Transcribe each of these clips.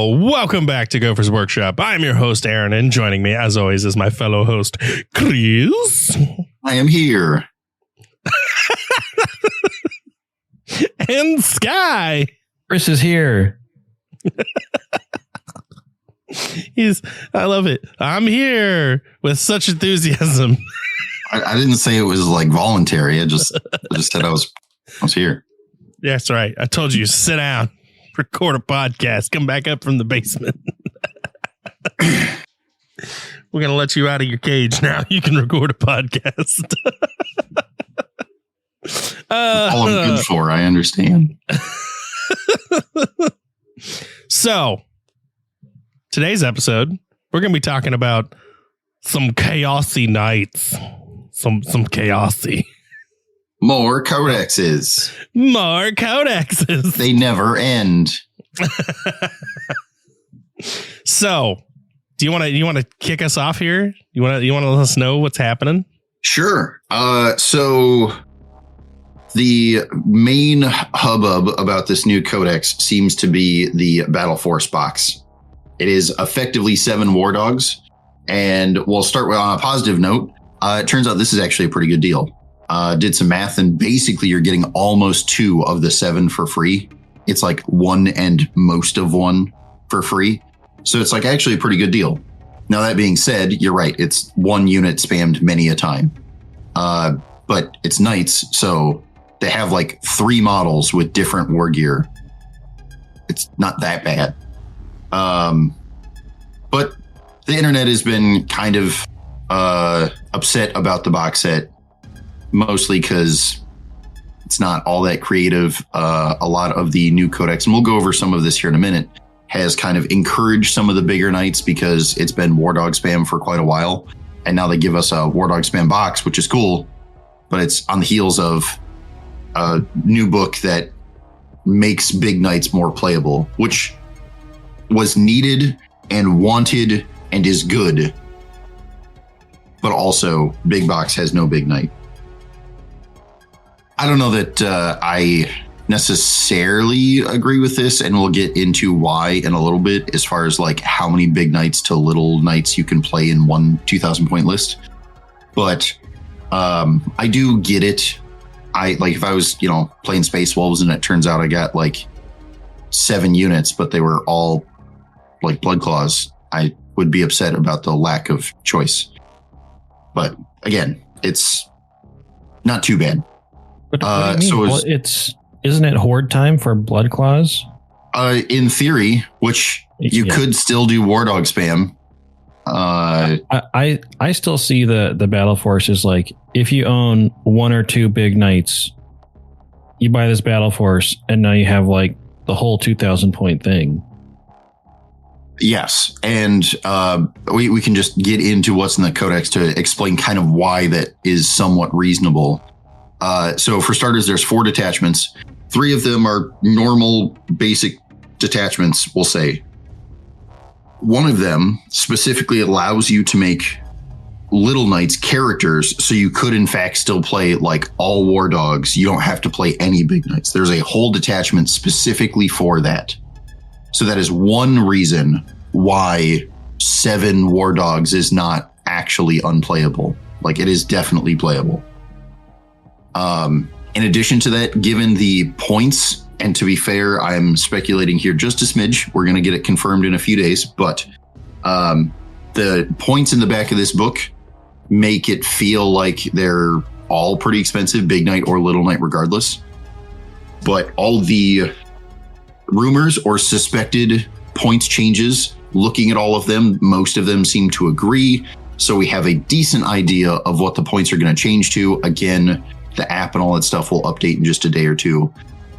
Welcome back to Gopher's Workshop. I'm your host, Aaron, and joining me, as always, is my fellow host, Chris. I am here. And Sky. Chris is here. I love it. I'm here with such enthusiasm. I didn't say it was like voluntary. I just said I was here. Yeah, that's right. I told you, sit down, record a podcast, come back up from the basement. We're going to let you out of your cage now. You can record a podcast. All I'm good for, I understand. So, today's episode, we're going to be talking about some Chaosy Knights. Some Chaosy. More codexes. More codexes. They never end. So, do you want to kick us off here? You want to let us know what's happening? Sure. So the main hubbub about this new codex seems to be the Battle Force box. It is effectively 7 war dogs, and we'll start with on a positive note. It turns out this is actually a pretty good deal. Did some math, and basically you're getting almost 2 of the 7 for free. It's like 1 and most of 1 for free. So it's like actually a pretty good deal. Now, that being said, you're right. It's 1 unit spammed many a time. But it's knights, so they have like 3 models with different war gear. It's not that bad. But the internet has been kind of upset about the box set, mostly because it's not all that creative. A lot of the new codex, and we'll go over some of this here in a minute, has kind of encouraged some of the bigger knights because it's been War Dog spam for quite a while. And now they give us a War Dog spam box, which is cool, but it's on the heels of a new book that makes big knights more playable, which was needed and wanted and is good. But also, big box has no big knight. I don't know that I necessarily agree with this, and we'll get into why in a little bit as far as like how many big knights to little knights you can play in one 2,000 point list. But I do get it. I like if I was, playing Space Wolves and it turns out I got like 7 units, but they were all like Blood Claws, I would be upset about the lack of choice. But again, it's not too bad. What do you mean? Well, isn't it horde time for Blood Claws? In theory, which you could still do War Dog spam. I still see the Battle Force as like, if you own 1 or 2 big knights, you buy this Battle Force, and now you have like the whole 2,000 point thing. Yes, and we can just get into what's in the codex to explain kind of why that is somewhat reasonable. So for starters, there's 4 detachments. 3 of them are normal, basic detachments, we'll say. One of them specifically allows you to make Little Knights characters, so you could in fact still play like all war dogs. You don't have to play any big knights. There's a whole detachment specifically for that. So that is one reason why 7 war dogs is not actually unplayable. Like, it is definitely playable. In addition to that, given the points, and to be fair, I'm speculating here just a smidge. We're going to get it confirmed in a few days, but the points in the back of this book make it feel like they're all pretty expensive, big knight or little knight regardless. But all the rumors or suspected points changes, looking at all of them, most of them seem to agree. So we have a decent idea of what the points are going to change to. Again, the app and all that stuff will update in just a day or two.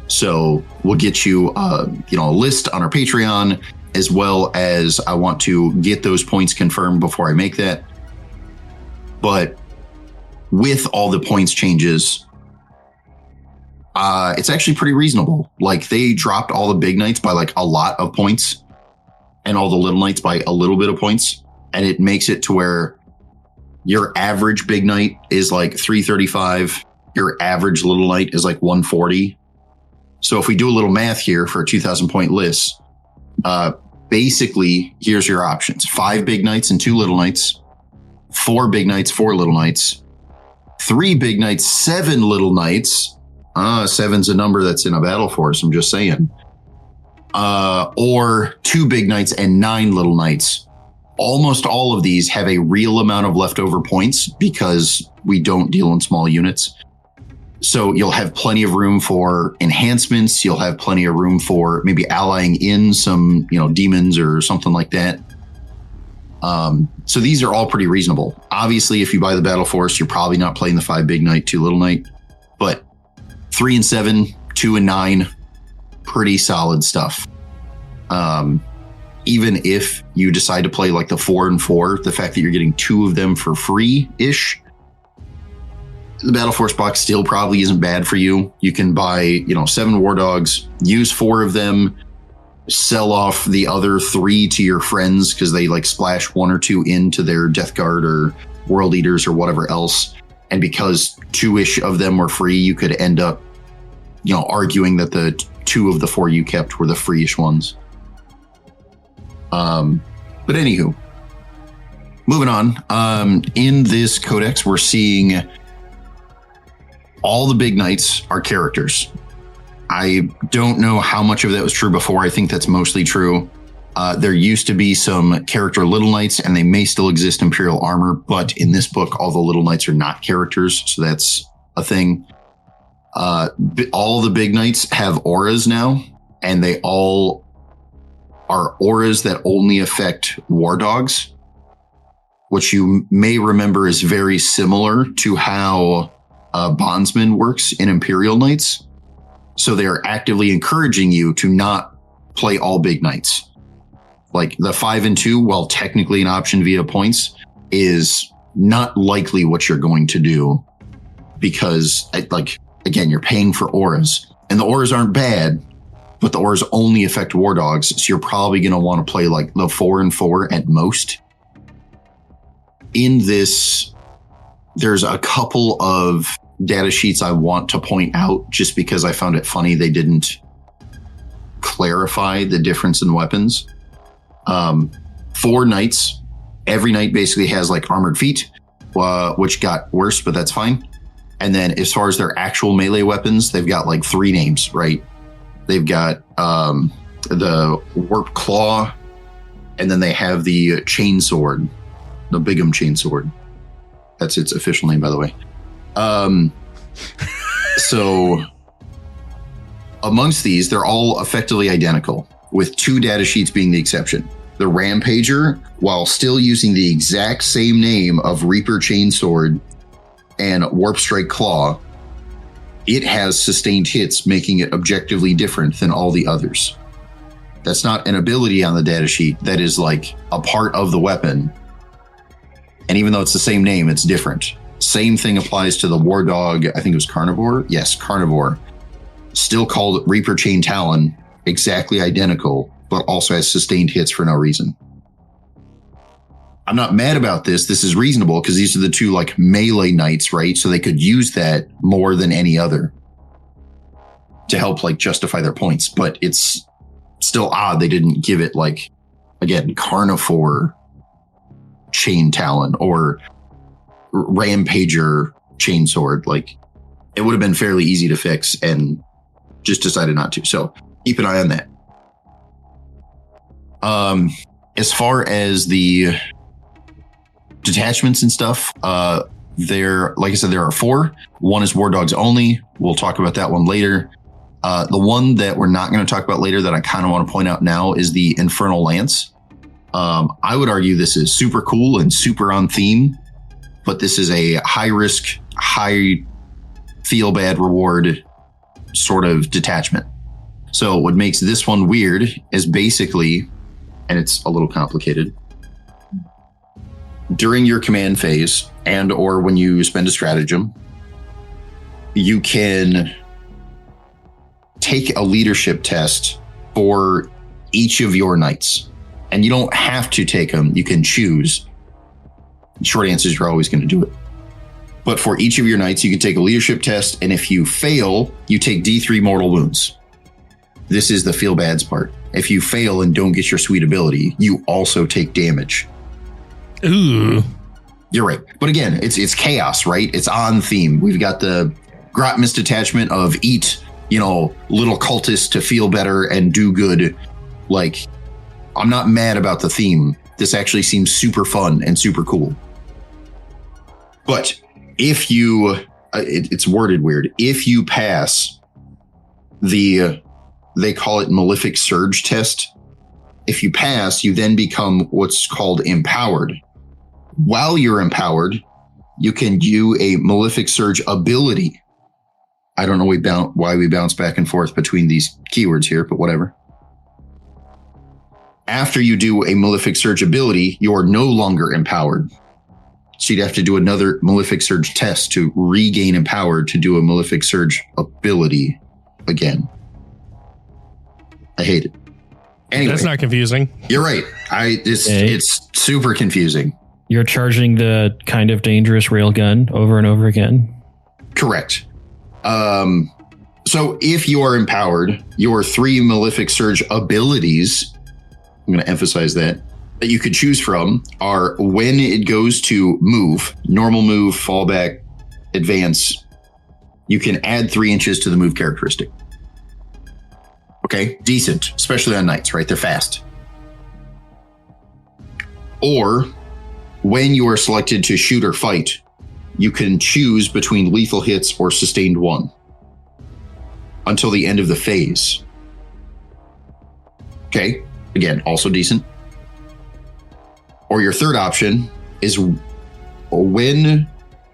So we'll get you, a list on our Patreon, as well as I want to get those points confirmed before I make that. But with all the points changes, it's actually pretty reasonable. Like, they dropped all the big knights by like a lot of points and all the little knights by a little bit of points. And it makes it to where your average big knight is like 335. Your average little knight is like 140. So if we do a little math here for a 2,000 point list, basically, here's your options: 5 big knights and 2 little knights, 4 big knights, 4 little knights, 3 big knights, 7 little knights. 7's a number that's in a battle force, I'm just saying. Or 2 big knights and 9 little knights. Almost all of these have a real amount of leftover points because we don't deal in small units. So you'll have plenty of room for enhancements. You'll have plenty of room for maybe allying in some, demons or something like that. So these are all pretty reasonable. Obviously, if you buy the battle force, you're probably not playing the 5 big knight, 2 little knight, but 3 and 7, 2 and 9, pretty solid stuff. Even if you decide to play like the 4 and 4, the fact that you're getting 2 of them for free-ish, the Battle Force box still probably isn't bad for you. You can buy, 7 War Dogs, use 4 of them, sell off the other 3 to your friends because they like splash 1 or 2 into their Death Guard or World Eaters or whatever else. And because 2-ish of them were free, you could end up, arguing that the 2 of the 4 you kept were the free-ish ones. But anywho, moving on. In this codex, we're seeing all the big knights are characters. I don't know how much of that was true before. I think that's mostly true. There used to be some character little knights, and they may still exist in Imperial armor, but in this book, all the little knights are not characters, so that's a thing. All the big knights have auras now, and they all are auras that only affect war dogs, which you may remember is very similar to how Bondsman works in Imperial Knights. So they're actively encouraging you to not play all big knights. Like the 5 and 2, while technically an option via points, is not likely what you're going to do because, again, you're paying for auras, and the auras aren't bad, but the auras only affect war dogs. So you're probably going to want to play like the 4 and 4 at most. In this, there's a couple of data sheets I want to point out just because I found it funny they didn't clarify the difference in weapons. 4 knights, every knight basically has like armored feet, which got worse, but that's fine. And then as far as their actual melee weapons, they've got like 3 names, right? They've got the Warp Claw, and then they have the Chainsword, the Bigham Chainsword. That's its official name, by the way. So amongst these, they're all effectively identical, with 2 data sheets being the exception. The Rampager, while still using the exact same name of Reaper Chainsword and Warp Strike Claw, it has sustained hits, making it objectively different than all the others. That's not an ability on the data sheet. That is like a part of the weapon. And even though it's the same name, it's different. Same thing applies to the War Dog. I think it was Carnivore. Yes, Carnivore. Still called Reaper Chain Talon. Exactly identical, but also has sustained hits for no reason. I'm not mad about this. This is reasonable because these are the 2 like melee knights, right? So they could use that more than any other to help like justify their points. But it's still odd they didn't give it like, again, Carnivore Chain Talon or Rampager Chainsword. Like, it would have been fairly easy to fix and just decided not to. So keep an eye on that. As far as the detachments and stuff, there, like I said, there are 4. 1 is War Dogs only. We'll talk about that one later. The one that we're not going to talk about later that I kind of want to point out now is the Infernal Lance. I would argue this is super cool and super on theme, but this is a high risk, high feel bad reward sort of detachment. So what makes this one weird is basically, and it's a little complicated, during your command phase and or when you spend a stratagem, you can take a leadership test for each of your knights. And you don't have to take them. You can choose. Short answer is you're always going to do it. But for each of your knights, you can take a leadership test. And if you fail, you take D3 mortal wounds. this is the feel bads part. If you fail and don't get your sweet ability, you also take damage. Ooh. You're right. But again, it's chaos, right? It's on theme. We've got the grot mist attachment of eat, little cultists to feel better and do good. Like, I'm not mad about the theme. This actually seems super fun and super cool. But if you, it's worded weird. If you pass they call it Malefic Surge test. If you pass, you then become what's called empowered. While you're empowered, you can do a Malefic Surge ability. I don't know why we bounce back and forth between these keywords here, but whatever. After you do a Malefic Surge ability, you're no longer empowered. So you'd have to do another Malefic Surge test to regain empowered to do a Malefic Surge ability again. I hate it. Anyway, that's not confusing. You're right. It's super confusing. You're charging the kind of dangerous railgun over and over again. Correct. So if you are empowered, your 3 Malefic Surge abilities, I'm going to emphasize that you could choose from are when it goes to move, normal move, fallback, advance, you can add 3 inches to the move characteristic. Okay, decent, especially on knights, right? They're fast. Or when you are selected to shoot or fight, you can choose between lethal hits or sustained 1 until the end of the phase. Okay, again, also decent. Or your third option is when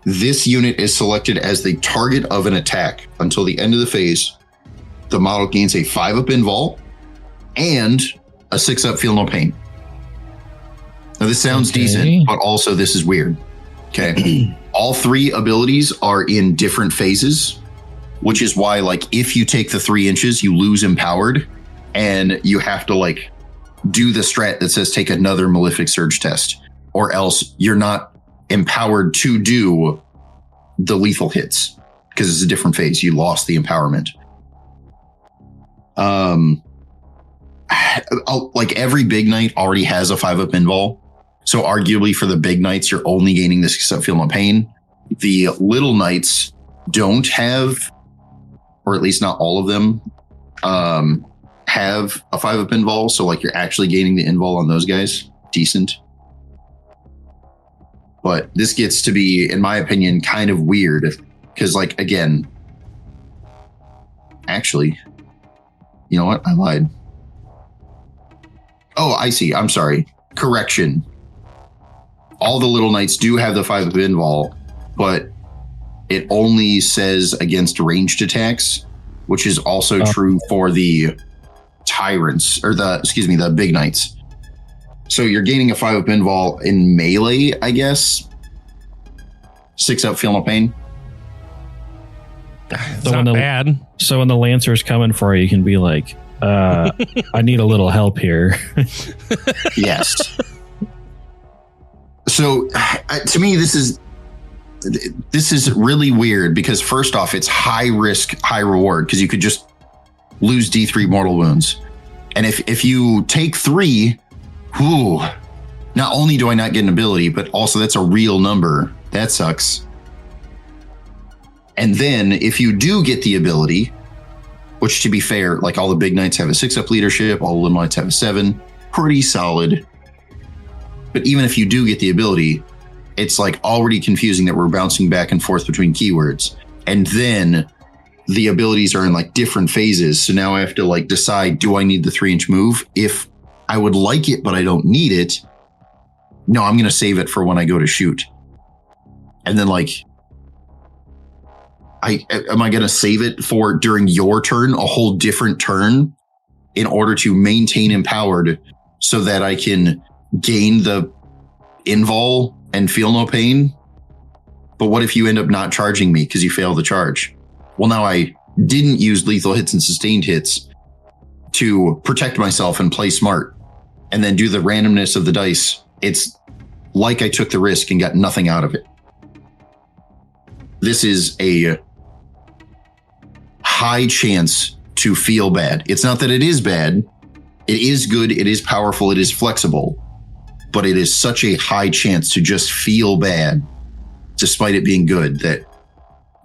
this unit is selected as the target of an attack until the end of the phase, the model gains a 5-up invul and a 6-up feel no pain. Now this sounds decent, but also this is weird. Okay. All 3 abilities are in different phases, which is why, like, if you take the 3 inches, you lose empowered and you have to, like, do the strat that says take another Malefic Surge test, or else you're not empowered to do the lethal hits because it's a different phase. You lost the empowerment. Like every big knight already has a 5-up invul. So arguably for the big knights, you're only gaining the 6-up feel no pain. The little knights don't have, or at least not all of them, have a 5-up invul. So like you're actually gaining the invul on those guys. Decent. But this gets to be, in my opinion, kind of weird. Because, like, again, actually, you know what? I lied. Oh, I see. I'm sorry. Correction. All the little knights do have the 5-up invul, but it only says against ranged attacks, which is also true for the tyrants, or the big knights. So you're gaining a 5-up invul in melee, I guess. 6-up feel no pain. It's not bad. So when the Lancer's coming for you, you can be like, I need a little help here. Yes. So to me, this is really weird because first off, it's high risk, high reward because you could just lose D3 mortal wounds. And if you take 3, not only do I not get an ability, but also that's a real number. That sucks. And then if you do get the ability, which to be fair, like all the big knights have a 6-up leadership, all the little knights have a 7, pretty solid. But even if you do get the ability, it's like already confusing that we're bouncing back and forth between keywords. And then the abilities are in like different phases. So now I have to like decide, do I need the 3-inch move? If I would like it, but I don't need it, no, I'm going to save it for when I go to shoot. And then like, am I going to save it for during your turn, a whole different turn, in order to maintain empowered so that I can gain the invul and feel no pain? But what if you end up not charging me because you fail the charge? Well, now I didn't use lethal hits and sustained hits to protect myself and play smart and then do the randomness of the dice. It's like I took the risk and got nothing out of it. This is a high chance to feel bad. It's not that it is bad. It is good. It is powerful. It is flexible. But it is such a high chance to just feel bad, despite it being good, that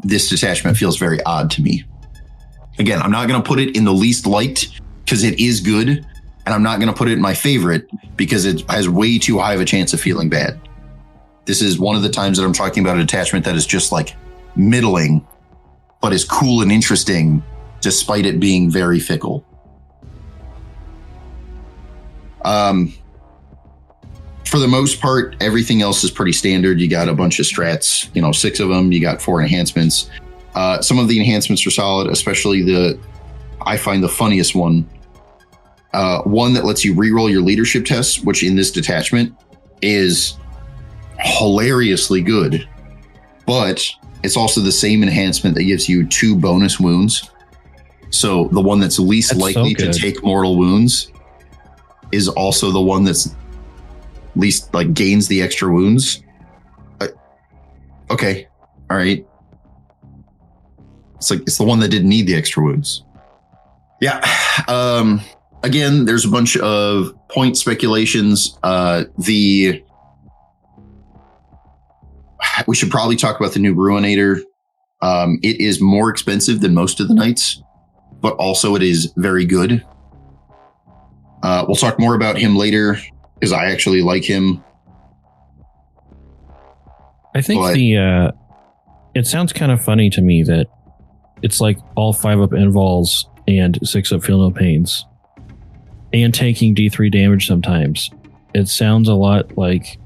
this detachment feels very odd to me. Again, I'm not going to put it in the least liked because it is good. And I'm not going to put it in my favorite because it has way too high of a chance of feeling bad. This is one of the times that I'm talking about a detachment that is just like middling, but is cool and interesting, despite it being very fickle. For the most part, everything else is pretty standard. You got a bunch of strats, 6 of them. You got 4 enhancements. Some of the enhancements are solid, especially I find the funniest one. One that lets you reroll your leadership tests, which in this detachment is hilariously good. But it's also the same enhancement that gives you 2 bonus wounds. So the one that's least likely to take mortal wounds is also the one that's least gains the extra wounds. Okay. All right. It's the one that didn't need the extra wounds. Yeah. Again, there's a bunch of point speculations. We should probably talk about the new Ruinator. It is more expensive than most of the knights, but also it is very good. We'll talk more about him later because I actually like him. I think it sounds kind of funny to me that it's like all 5 up invols and 6 up feel no pains and taking D3 damage sometimes. It sounds a lot like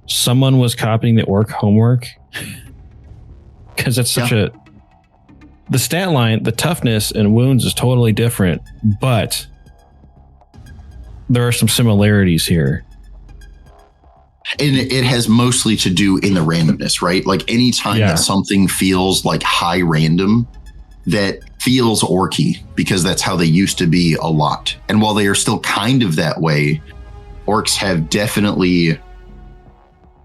someone was copying the orc homework because it's such the stat line, the toughness and wounds is totally different, but there are some similarities here. And it has mostly to do in the randomness, right? Like anytime that something feels like high random, that feels orky because that's how they used to be a lot. And while they are still kind of that way, orcs have definitely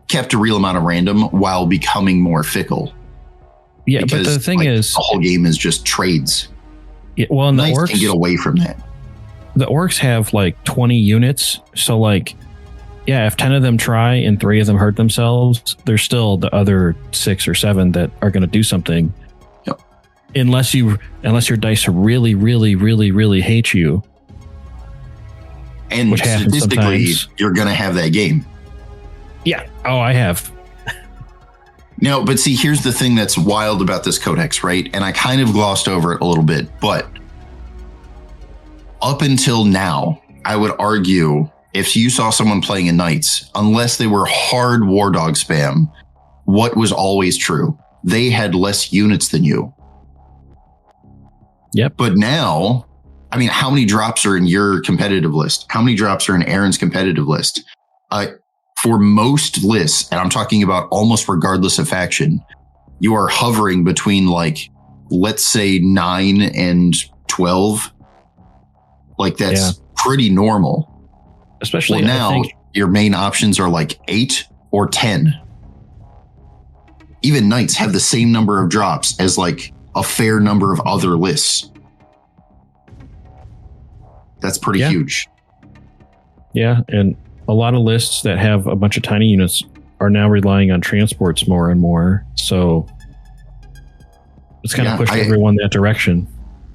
kept a real amount of random while becoming more fickle. Yeah, because, but the thing is, the whole game is just trades. Yeah, well, and the Knights orcs can get away from that. The orcs have 20 units, so if 10 of them try and 3 of them hurt themselves, there's still the other 6 or 7 that are going to do something. Yep. Unless your dice really, really, really, really hate you. And statistically, you're going to have that game. Yeah. Oh, I have. No, but see, here's the thing that's wild about this codex, right? And I kind of glossed over it a little bit, but up until now, I would argue if you saw someone playing in Knights, unless they were hard War Dog spam, what was always true? They had less units than you. Yep. But now, I mean, how many drops are in your competitive list? How many drops are in Aaron's competitive list? For most lists, and I'm talking about almost regardless of faction, you are hovering between let's say 9 and 12. That's pretty normal. Especially now, your main options are 8 or 10. Even Knights have the same number of drops as a fair number of other lists. That's pretty huge. Yeah, and a lot of lists that have a bunch of tiny units are now relying on transports more and more. So it's kind of pushed everyone that direction.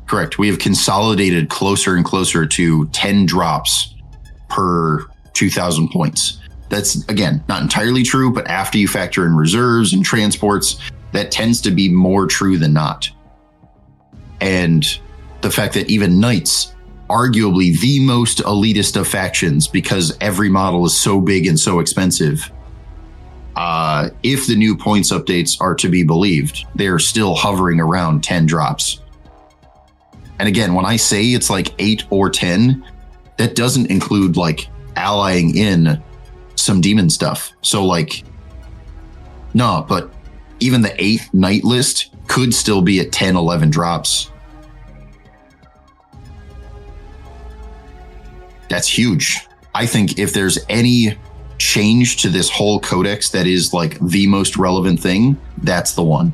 Correct. We have consolidated closer and closer to 10 drops per 2,000 points. That's, again, not entirely true, but after you factor in reserves and transports, that tends to be more true than not. And the fact that even Knights, arguably the most elitist of factions, because every model is so big and so expensive, if the new points updates are to be believed, they're still hovering around 10 drops. And again, when I say it's 8 or 10, that doesn't include allying in some demon stuff. So no, but even the 8 knight list could still be at 10, 11 drops. That's huge. I think if there's any change to this whole codex that is the most relevant thing, that's the one.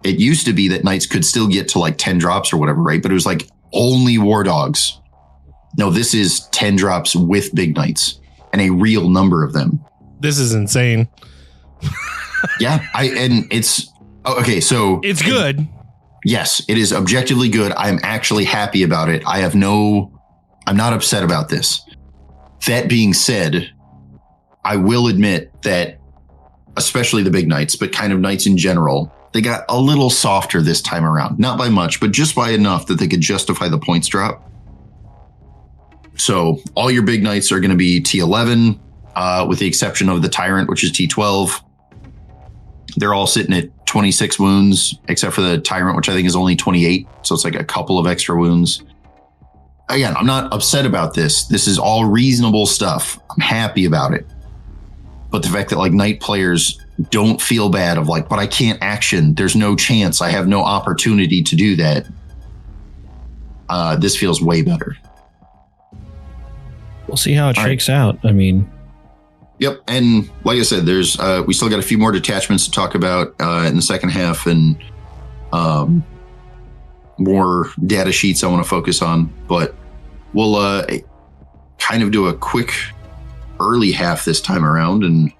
it used to be that knights could still get to like 10 drops or whatever, right? But it was like only war dogs. No, this is 10 drops with big knights and a real number of them. This is insane. Yeah, and it's okay. So it's good. Yes, it is objectively good. I'm actually happy about it. I'm not upset about this. That being said, I will admit that, especially the big knights, but kind of knights in general, they got a little softer this time around. Not by much, but just by enough that they could justify the points drop. So all your big knights are going to be T11, with the exception of the Tyrant, which is T12. They're all sitting at 26 wounds, except for the Tyrant, which I think is only 28. So it's like a couple of extra wounds. Again, I'm not upset about this. This is all reasonable stuff. I'm happy about it. But the fact that like knight players don't feel bad of like, but I can't action. There's no chance. I have no opportunity to do that. This feels way better. We'll see how it shakes out. I mean, yep. And like I said, there's we still got a few more detachments to talk about in the second half, and more data sheets I want to focus on. But we'll kind of do a quick early half this time around and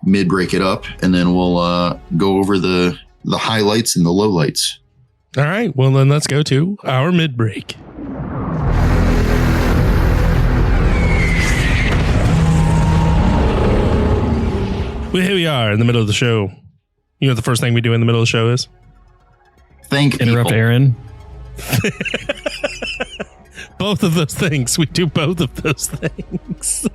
mid break it up, and then we'll go over the highlights and the lowlights. All right. Well, then let's go to our mid break. Well, here we are in the middle of the show. You know what the first thing we do in the middle of the show is? Interrupt people. Aaron. Both of those things. We do both of those things.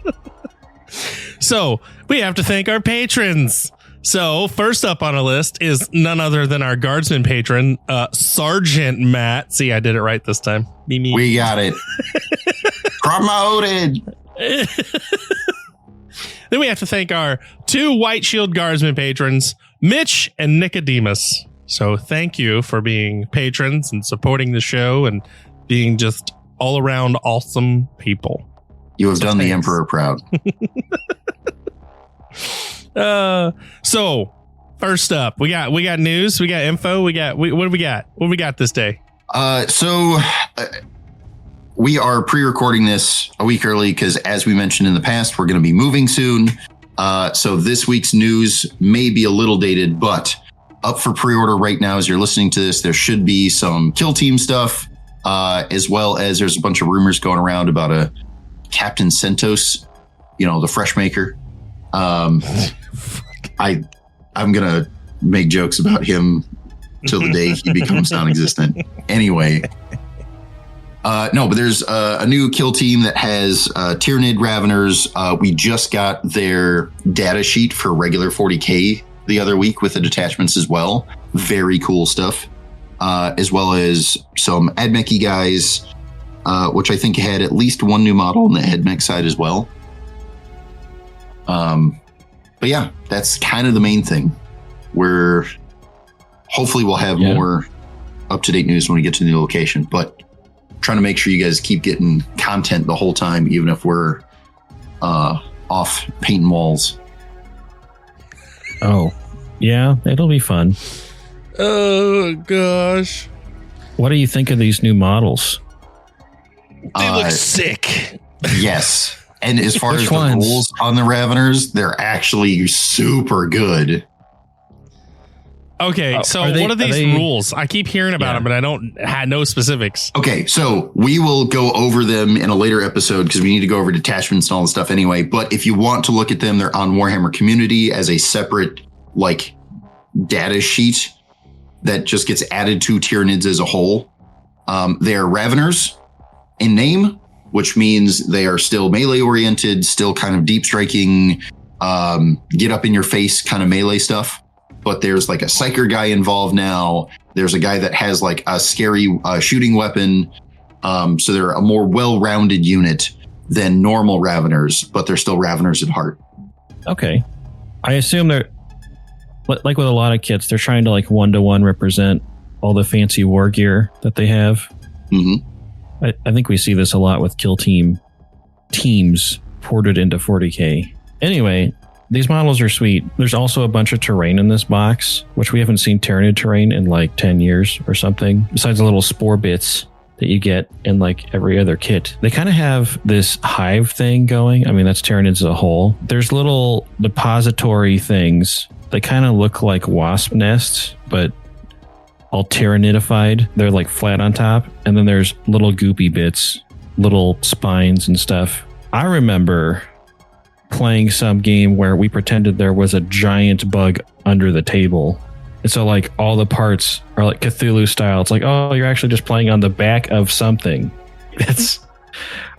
So we have to thank our patrons. So first up on our list is none other than our guardsman patron, Sergeant Matt. See, I did it right this time. We got it. Promoted. Then we have to thank our 2 White Shield Guardsman patrons, Mitch and Nicodemus. So thank you for being patrons and supporting the show and being just all around awesome people. You have done the Emperor proud. So first up, we got news, we got info, what do we got? What do we got this day? We are pre-recording this a week early because, as we mentioned in the past, we're going to be moving soon. So this week's news may be a little dated, but up for pre-order right now as you're listening to this. There should be some Kill Team stuff, as well as there's a bunch of rumors going around about a Captain Centos, the fresh maker. I'm going to make jokes about him till the day he becomes non-existent. Anyway. No, but there's a new kill team that has Tyranid Raveners. We just got their data sheet for regular 40K the other week with the detachments as well. Very cool stuff. As well as some AdMech-y guys, which I think had at least one new model on the AdMech side as well. But yeah, that's kind of the main thing. Hopefully we'll have more up-to-date news when we get to the new location, but trying to make sure you guys keep getting content the whole time, even if we're off painting walls. Oh, yeah, it'll be fun. Oh, gosh. What do you think of these new models? They look sick. Yes. And as far as ones? the rules on the Raveners, they're actually super good. Okay, so what are these rules? I keep hearing about them, but I don't have no specifics. Okay, so we will go over them in a later episode because we need to go over detachments and all the stuff anyway. But if you want to look at them, they're on Warhammer Community as a separate data sheet that just gets added to Tyranids as a whole. They are Raveners in name, which means they are still melee oriented, still kind of deep striking, get up in your face kind of melee stuff. But there's a psyker guy involved now. There's a guy that has a scary shooting weapon. So they're a more well-rounded unit than normal Raveners, but they're still Raveners at heart. Okay. I assume they're like with a lot of kits, they're trying to one-to-one represent all the fancy war gear that they have. Mm-hmm. I think we see this a lot with kill teams ported into 40K. Anyway, These models are sweet. There's also a bunch of terrain in this box, which we haven't seen Tyranid terrain in like 10 years or something, besides the little spore bits that you get in like every other kit. They kind of have this hive thing going. I mean, that's Tyranids as a whole. There's little depository things. They kind of look like wasp nests, but all Tyranidified. They're like flat on top. And then there's little goopy bits, little spines and stuff. I remember playing some game where we pretended there was a giant bug under the table. And so like all the parts are like Cthulhu style. It's like, oh, you're actually just playing on the back of something.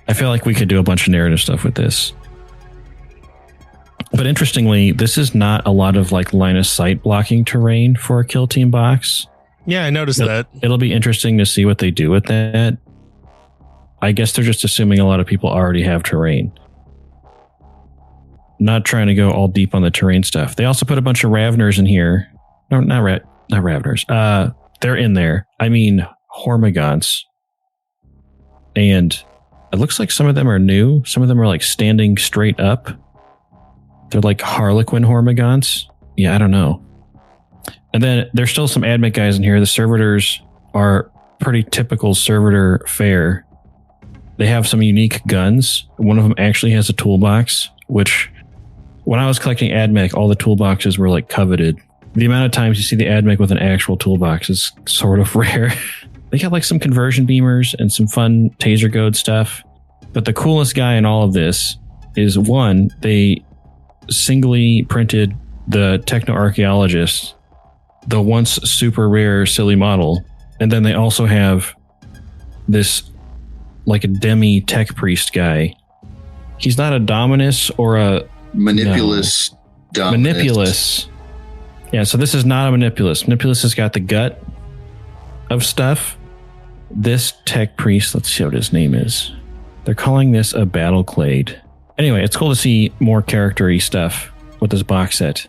I feel like we could do a bunch of narrative stuff with this. But interestingly, this is not a lot of like line of sight blocking terrain for a kill team box. Yeah, I noticed that. It'll be interesting to see what they do with that. I guess they're just assuming a lot of people already have terrain. Not trying to go all deep on the terrain stuff. They also put a bunch of Ravners in here. No, not Ravners. They're in there. I mean, Hormagaunts. And it looks like some of them are new. Some of them are like standing straight up. They're like Harlequin Hormagaunts. Yeah, I don't know. And then there's still some admech guys in here. The servitors are pretty typical servitor fare. They have some unique guns. One of them actually has a toolbox, which when I was collecting admech, all the toolboxes were like coveted. The amount of times you see the admech with an actual toolbox is sort of rare. They got like some conversion beamers and some fun taser goad stuff. But the coolest guy in all of this is one, they singly printed the techno-archaeologist, the once super rare silly model. And then they also have this like a demi tech priest guy. He's not a Dominus or a Manipulus. No. Manipulus. Yeah, so this is not a Manipulus. Manipulus has got the gut of stuff. This tech priest, let's see what his name is. They're calling this a battle clade. Anyway, it's cool to see more character-y stuff with this box set.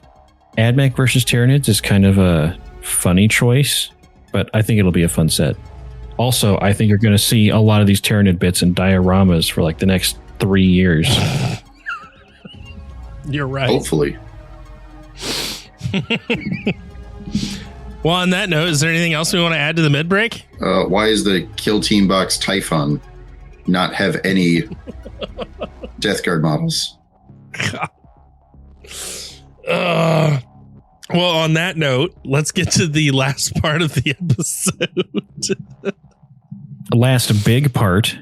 Admech versus Tyranids is kind of a funny choice, but I think it'll be a fun set. Also, I think you're going to see a lot of these Tyranid bits in dioramas for like the next 3 years. You're right. Hopefully. Well, on that note, is there anything else we want to add to the mid break? Why is the Kill Team Box Typhon not have any Death Guard models? Well, on that note, let's get to the last part of the episode. The last big part.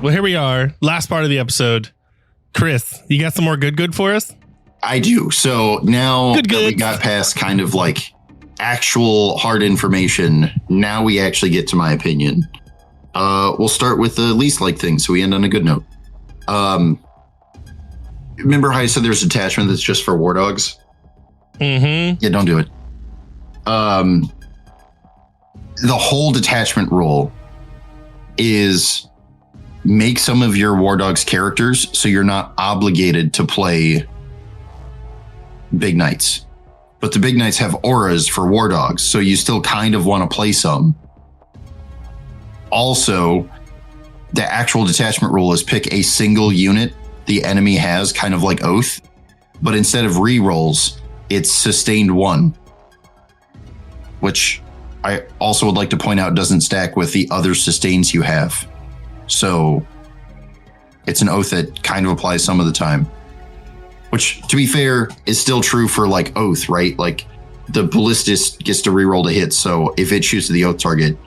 Well, here we are. Last part of the episode. Chris, you got some more good for us? I do. So now good. that we got past kind of like actual hard information, now we actually get to my opinion. We'll start with the least like thing, so we end on a good note. Remember how I said there's a detachment that's just for war dogs? Mm-hmm. Yeah, don't do it. The whole detachment rule is make some of your war dogs characters so you're not obligated to play big knights. But the big knights have auras for war dogs, so you still kind of want to play some. Also, the actual detachment rule is pick a single unit the enemy has, kind of like Oath, but instead of re-rolls, it's sustained 1, which I also would like to point out doesn't stack with the other sustains you have. So it's an Oath that kind of applies some of the time, which, to be fair, is still true for like Oath, right? Like the Ballistus gets to re-roll to hit, so if it shoots to the Oath target,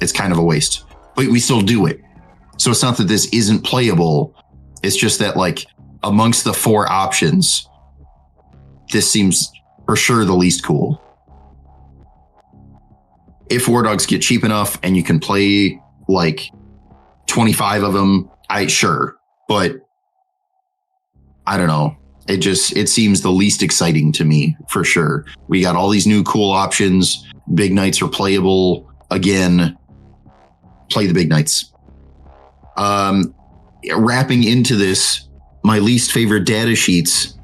it's kind of a waste, but we still do it. So it's not that this isn't playable. It's just that like amongst the 4 options, this seems for sure the least cool. If war dogs get cheap enough and you can play like 25 of them, sure, but I don't know. It seems the least exciting to me for sure. We got all these new cool options. Big knights are playable again. Play the big knights. Wrapping into this, my least favorite data sheets,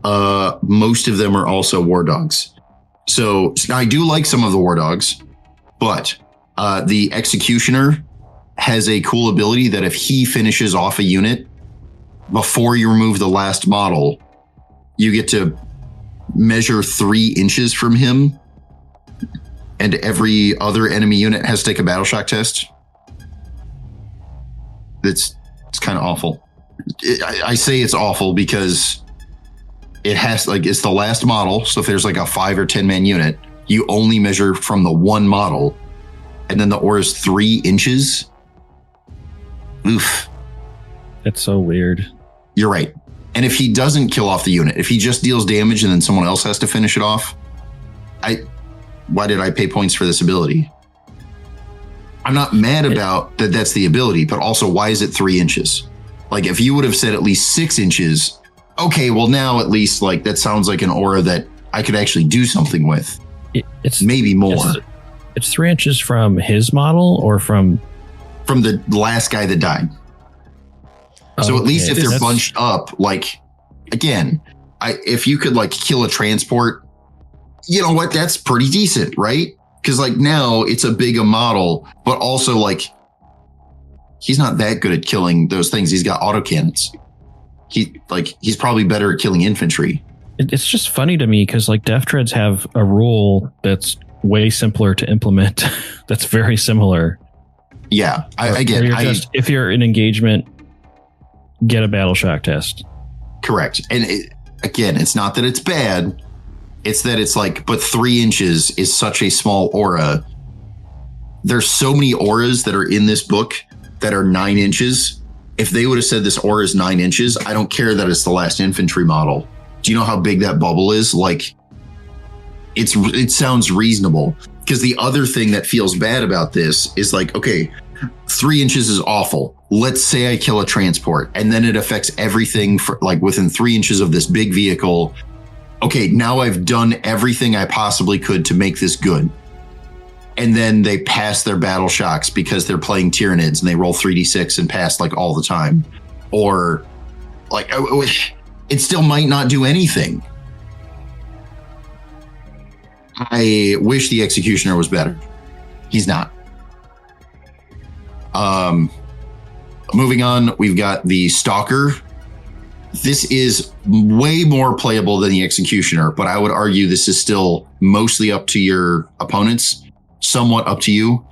most of them are also war dogs. So I do like some of the war dogs, but The Executioner has a cool ability that if he finishes off a unit before you remove the last model, you get to measure 3 inches from him, and every other enemy unit has to take a battle shock test. It's kind of awful. I say it's awful because it has, like, it's the last model. So if there's like a 5 or 10 man unit, you only measure from the one model, and then the aura is 3 inches. Oof. That's so weird. You're right. And if he doesn't kill off the unit, if he just deals damage and then someone else has to finish it off, why did I pay points for this ability? I'm not mad about that. That's the ability, but also why is it 3 inches? Like, if you would have said at least 6 inches, okay, well now at least, like, that sounds like an aura that I could actually do something with. It's maybe more. It's 3 inches from his model or from the last guy that died. So at least if they're bunched up, like, again, if you could, like, kill a transport, you know what? That's pretty decent, right? Because, like, now it's a bigger model, but also, like, he's not that good at killing those things. He's got autocannons. He's probably better at killing infantry. It's just funny to me because, like, Death Treads have a rule that's way simpler to implement. That's very similar. Yeah, if you're in engagement, get a battle shock test. Correct. And again, it's not that it's bad. It's that it's like, but 3 inches is such a small aura. There's so many auras that are in this book that are 9 inches. If they would have said this aura is 9 inches, I don't care that it's the last infantry model. Do you know how big that bubble is? Like, it sounds reasonable. Because the other thing that feels bad about this is, like, okay, 3 inches is awful. Let's say I kill a transport and then it affects everything for, like, within 3 inches of this big vehicle. Okay, now I've done everything I possibly could to make this good. And then they pass their battle shocks because they're playing Tyranids and they roll 3d6 and pass, like, all the time. Or, like, it still might not do anything. I wish the Executioner was better. He's not. Moving on, we've got the Stalker. This is way more playable than the Executioner, but I would argue this is still mostly up to your opponents, somewhat up to you.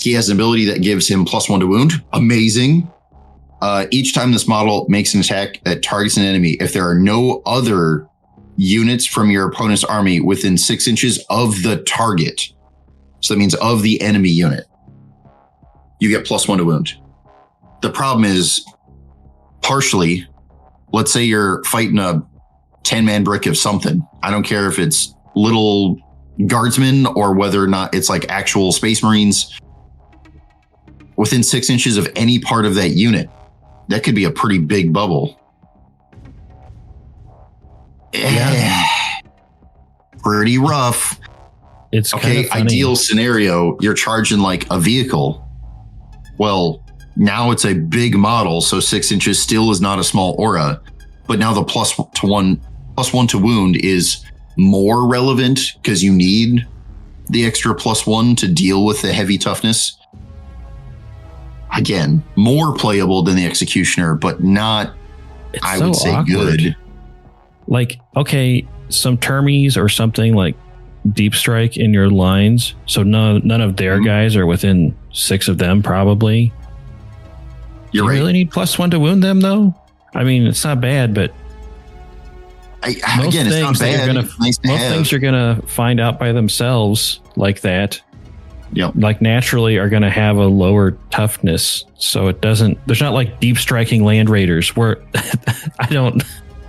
He has an ability that gives him +1 to wound. Amazing. Each time this model makes an attack that targets an enemy, if there are no other units from your opponent's army within 6 inches of the target, so that means of the enemy unit, you get +1 to wound. The problem is, partially, let's say you're fighting a 10-man brick of something. I don't care if it's little guardsmen or whether or not it's like actual Space Marines. Within 6 inches of any part of that unit, that could be a pretty big bubble. Yeah. Pretty rough. It's okay. Ideal scenario, you're charging like a vehicle. Well, now it's a big model, so 6 inches still is not a small aura. But now the +1 to wound is more relevant because you need the extra +1 to deal with the heavy toughness. Again, more playable than the Executioner, but not, I would say, good. Like, okay, some termies or something like deep strike in your lines, so none of their guys are within 6 of them, probably. You're right. You really need +1 to wound them, though? I mean, it's not bad, but again, it's not bad. Most things you're going to find out by themselves like that. Yep. Like, naturally are going to have a lower toughness. So there's not like deep striking land raiders where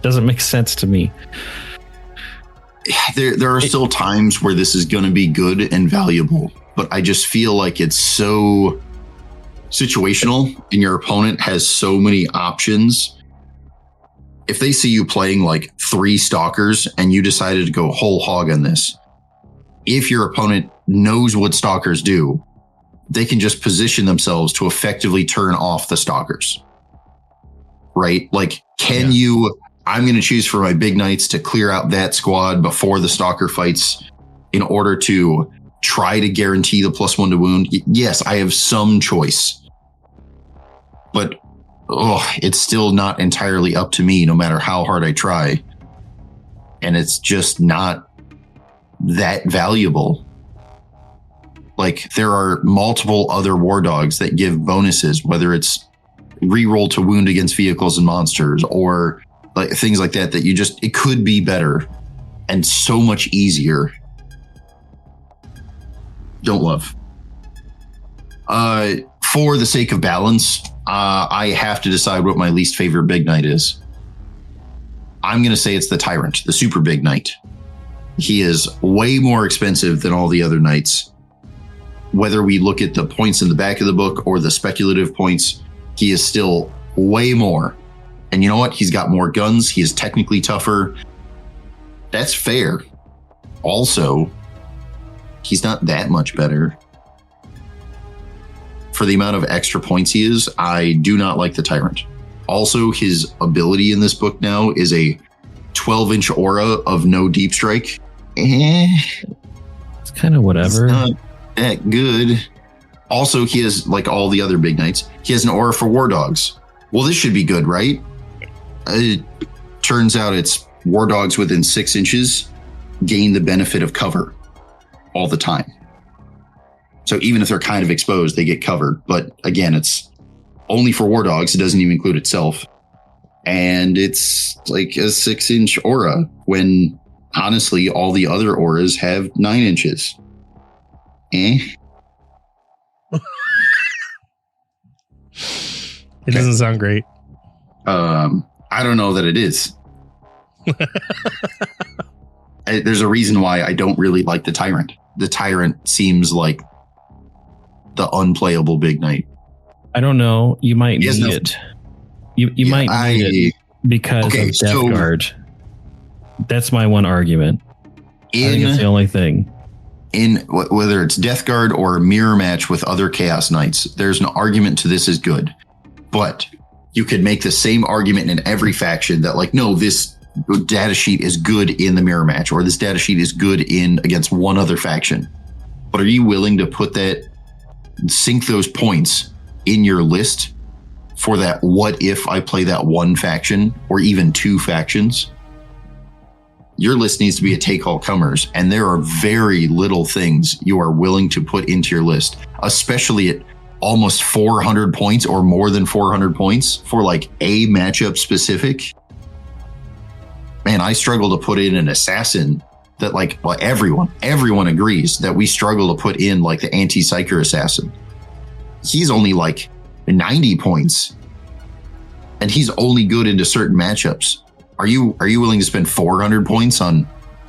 doesn't make sense to me. There are still times where this is going to be good and valuable, but I just feel like it's so situational and your opponent has so many options. If they see you playing like 3 Stalkers and you decided to go whole hog on this, if your opponent knows what Stalkers do, they can just position themselves to effectively turn off the Stalkers. Right? Like, I'm going to choose for my big knights to clear out that squad before the Stalker fights in order to try to guarantee the +1 to wound, yes, I have some choice. But it's still not entirely up to me no matter how hard I try. And it's just not that valuable. Like, there are multiple other war dogs that give bonuses, whether it's reroll to wound against vehicles and monsters or like things like that, it could be better and so much easier. Don't love. For the sake of balance, I have to decide what my least favorite big knight is. I'm going to say it's the Tyrant, the super big knight. He is way more expensive than all the other knights. Whether we look at the points in the back of the book or the speculative points, he is still way more. And you know what? He's got more guns. He is technically tougher. That's fair. Also, he's not that much better. For the amount of extra points he is, I do not like the Tyrant. Also, his ability in this book now is a 12-inch aura of no deep strike. It's kind of whatever. It's not that good. Also, he has, like all the other big knights, he has an aura for war dogs. Well, this should be good, right? It turns out it's war dogs within 6 inches gain the benefit of cover all the time. So even if they're kind of exposed, they get covered. But again, it's only for war dogs. It doesn't even include itself. And it's like a 6-inch aura when honestly, all the other auras have 9 inches. It doesn't sound great. I don't know that it is. There's a reason why I don't really like the Tyrant. The Tyrant seems like the unplayable big knight. I don't know. You might need it. You might need it because of Death Guard. That's my one argument. I think it's the only thing. In whether it's Death Guard or a mirror match with other Chaos Knights, there's an argument to this is good. But you could make the same argument in every faction that, like, no, this data sheet is good in the mirror match, or this data sheet is good in against one other faction. But are you willing to put that, sink those points in your list for that? What if I play that one faction or even two factions? Your list needs to be a take all comers, and there are very little things you are willing to put into your list, especially at almost 400 points or more than 400 points for like a matchup specific. Man, I struggle to put in an assassin that, like, well, everyone agrees that we struggle to put in like the anti-psyker assassin. He's only like 90 points and he's only good into certain matchups. Are you willing to spend 400 points on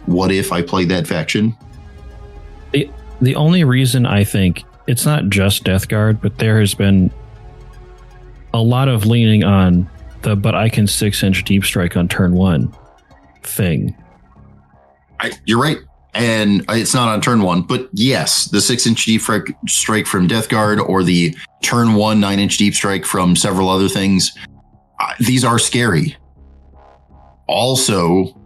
what if I played that faction? The only reason I think it's not just Death Guard, but there has been a lot of leaning on but I can 6-inch deep strike on turn 1 thing. You're right. And it's not on turn 1, but yes, the 6-inch deep strike from Death Guard or the turn 1 9-inch deep strike from several other things. These are scary. Also,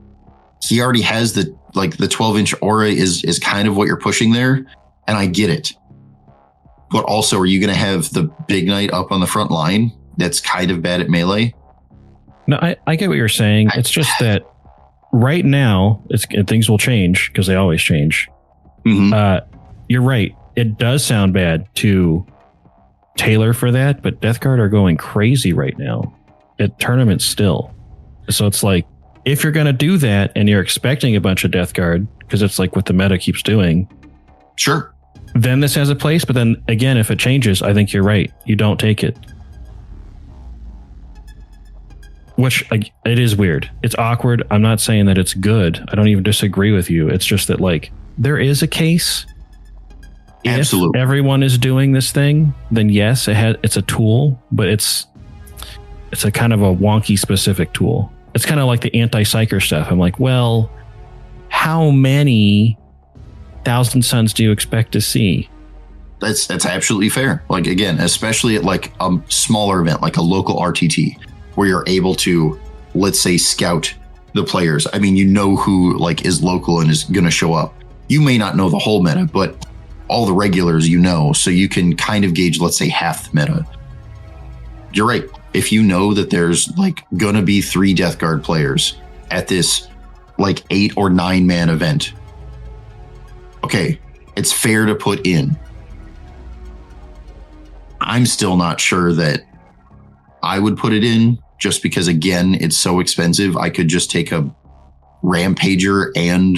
he already has the 12-inch aura is kind of what you're pushing there, and I get it. But also, are you going to have the big knight up on the front line that's kind of bad at melee? No, I get what you're saying. It's just that right now, things will change because they always change. Mm-hmm. You're right. It does sound bad to tailor for that, but Death Guard are going crazy right now at tournaments still. So it's like, if you're going to do that and you're expecting a bunch of Death Guard, because it's like what the meta keeps doing. Sure. Then this has a place. But then again, if it changes, I think you're right. You don't take it. Which, like, it is weird. It's awkward. I'm not saying that it's good. I don't even disagree with you. It's just that, like, there is a case. Absolutely. If everyone is doing this thing, then yes, it's a tool, but it's a kind of a wonky specific tool. It's kind of like the anti-psyker stuff. I'm like, well, how many Thousand Suns do you expect to see? That's absolutely fair. Like, again, especially at like a smaller event, like a local RTT, where you're able to, let's say, scout the players. I mean, you know who like is local and is going to show up. You may not know the whole meta, but all the regulars, so you can kind of gauge, let's say, half the meta. You're right. If you know that there's like gonna be 3 Death Guard players at this like 8 or 9 man event, okay, it's fair to put in. I'm still not sure that I would put it in, just because, again, it's so expensive. I could just take a Rampager and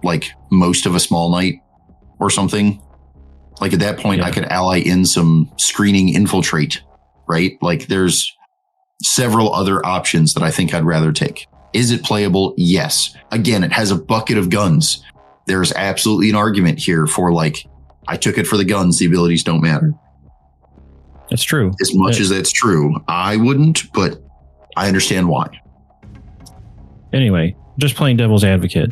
like most of a Small Knight or something. Like at that point, I could ally in some screening infiltrate, right? Like there's several other options that I think I'd rather take. Is it playable? Yes. Again, it has a bucket of guns. There's absolutely an argument here for like, I took it for the guns. The abilities don't matter. That's true. As much as that's true, I wouldn't, but I understand why. Anyway, just playing devil's advocate.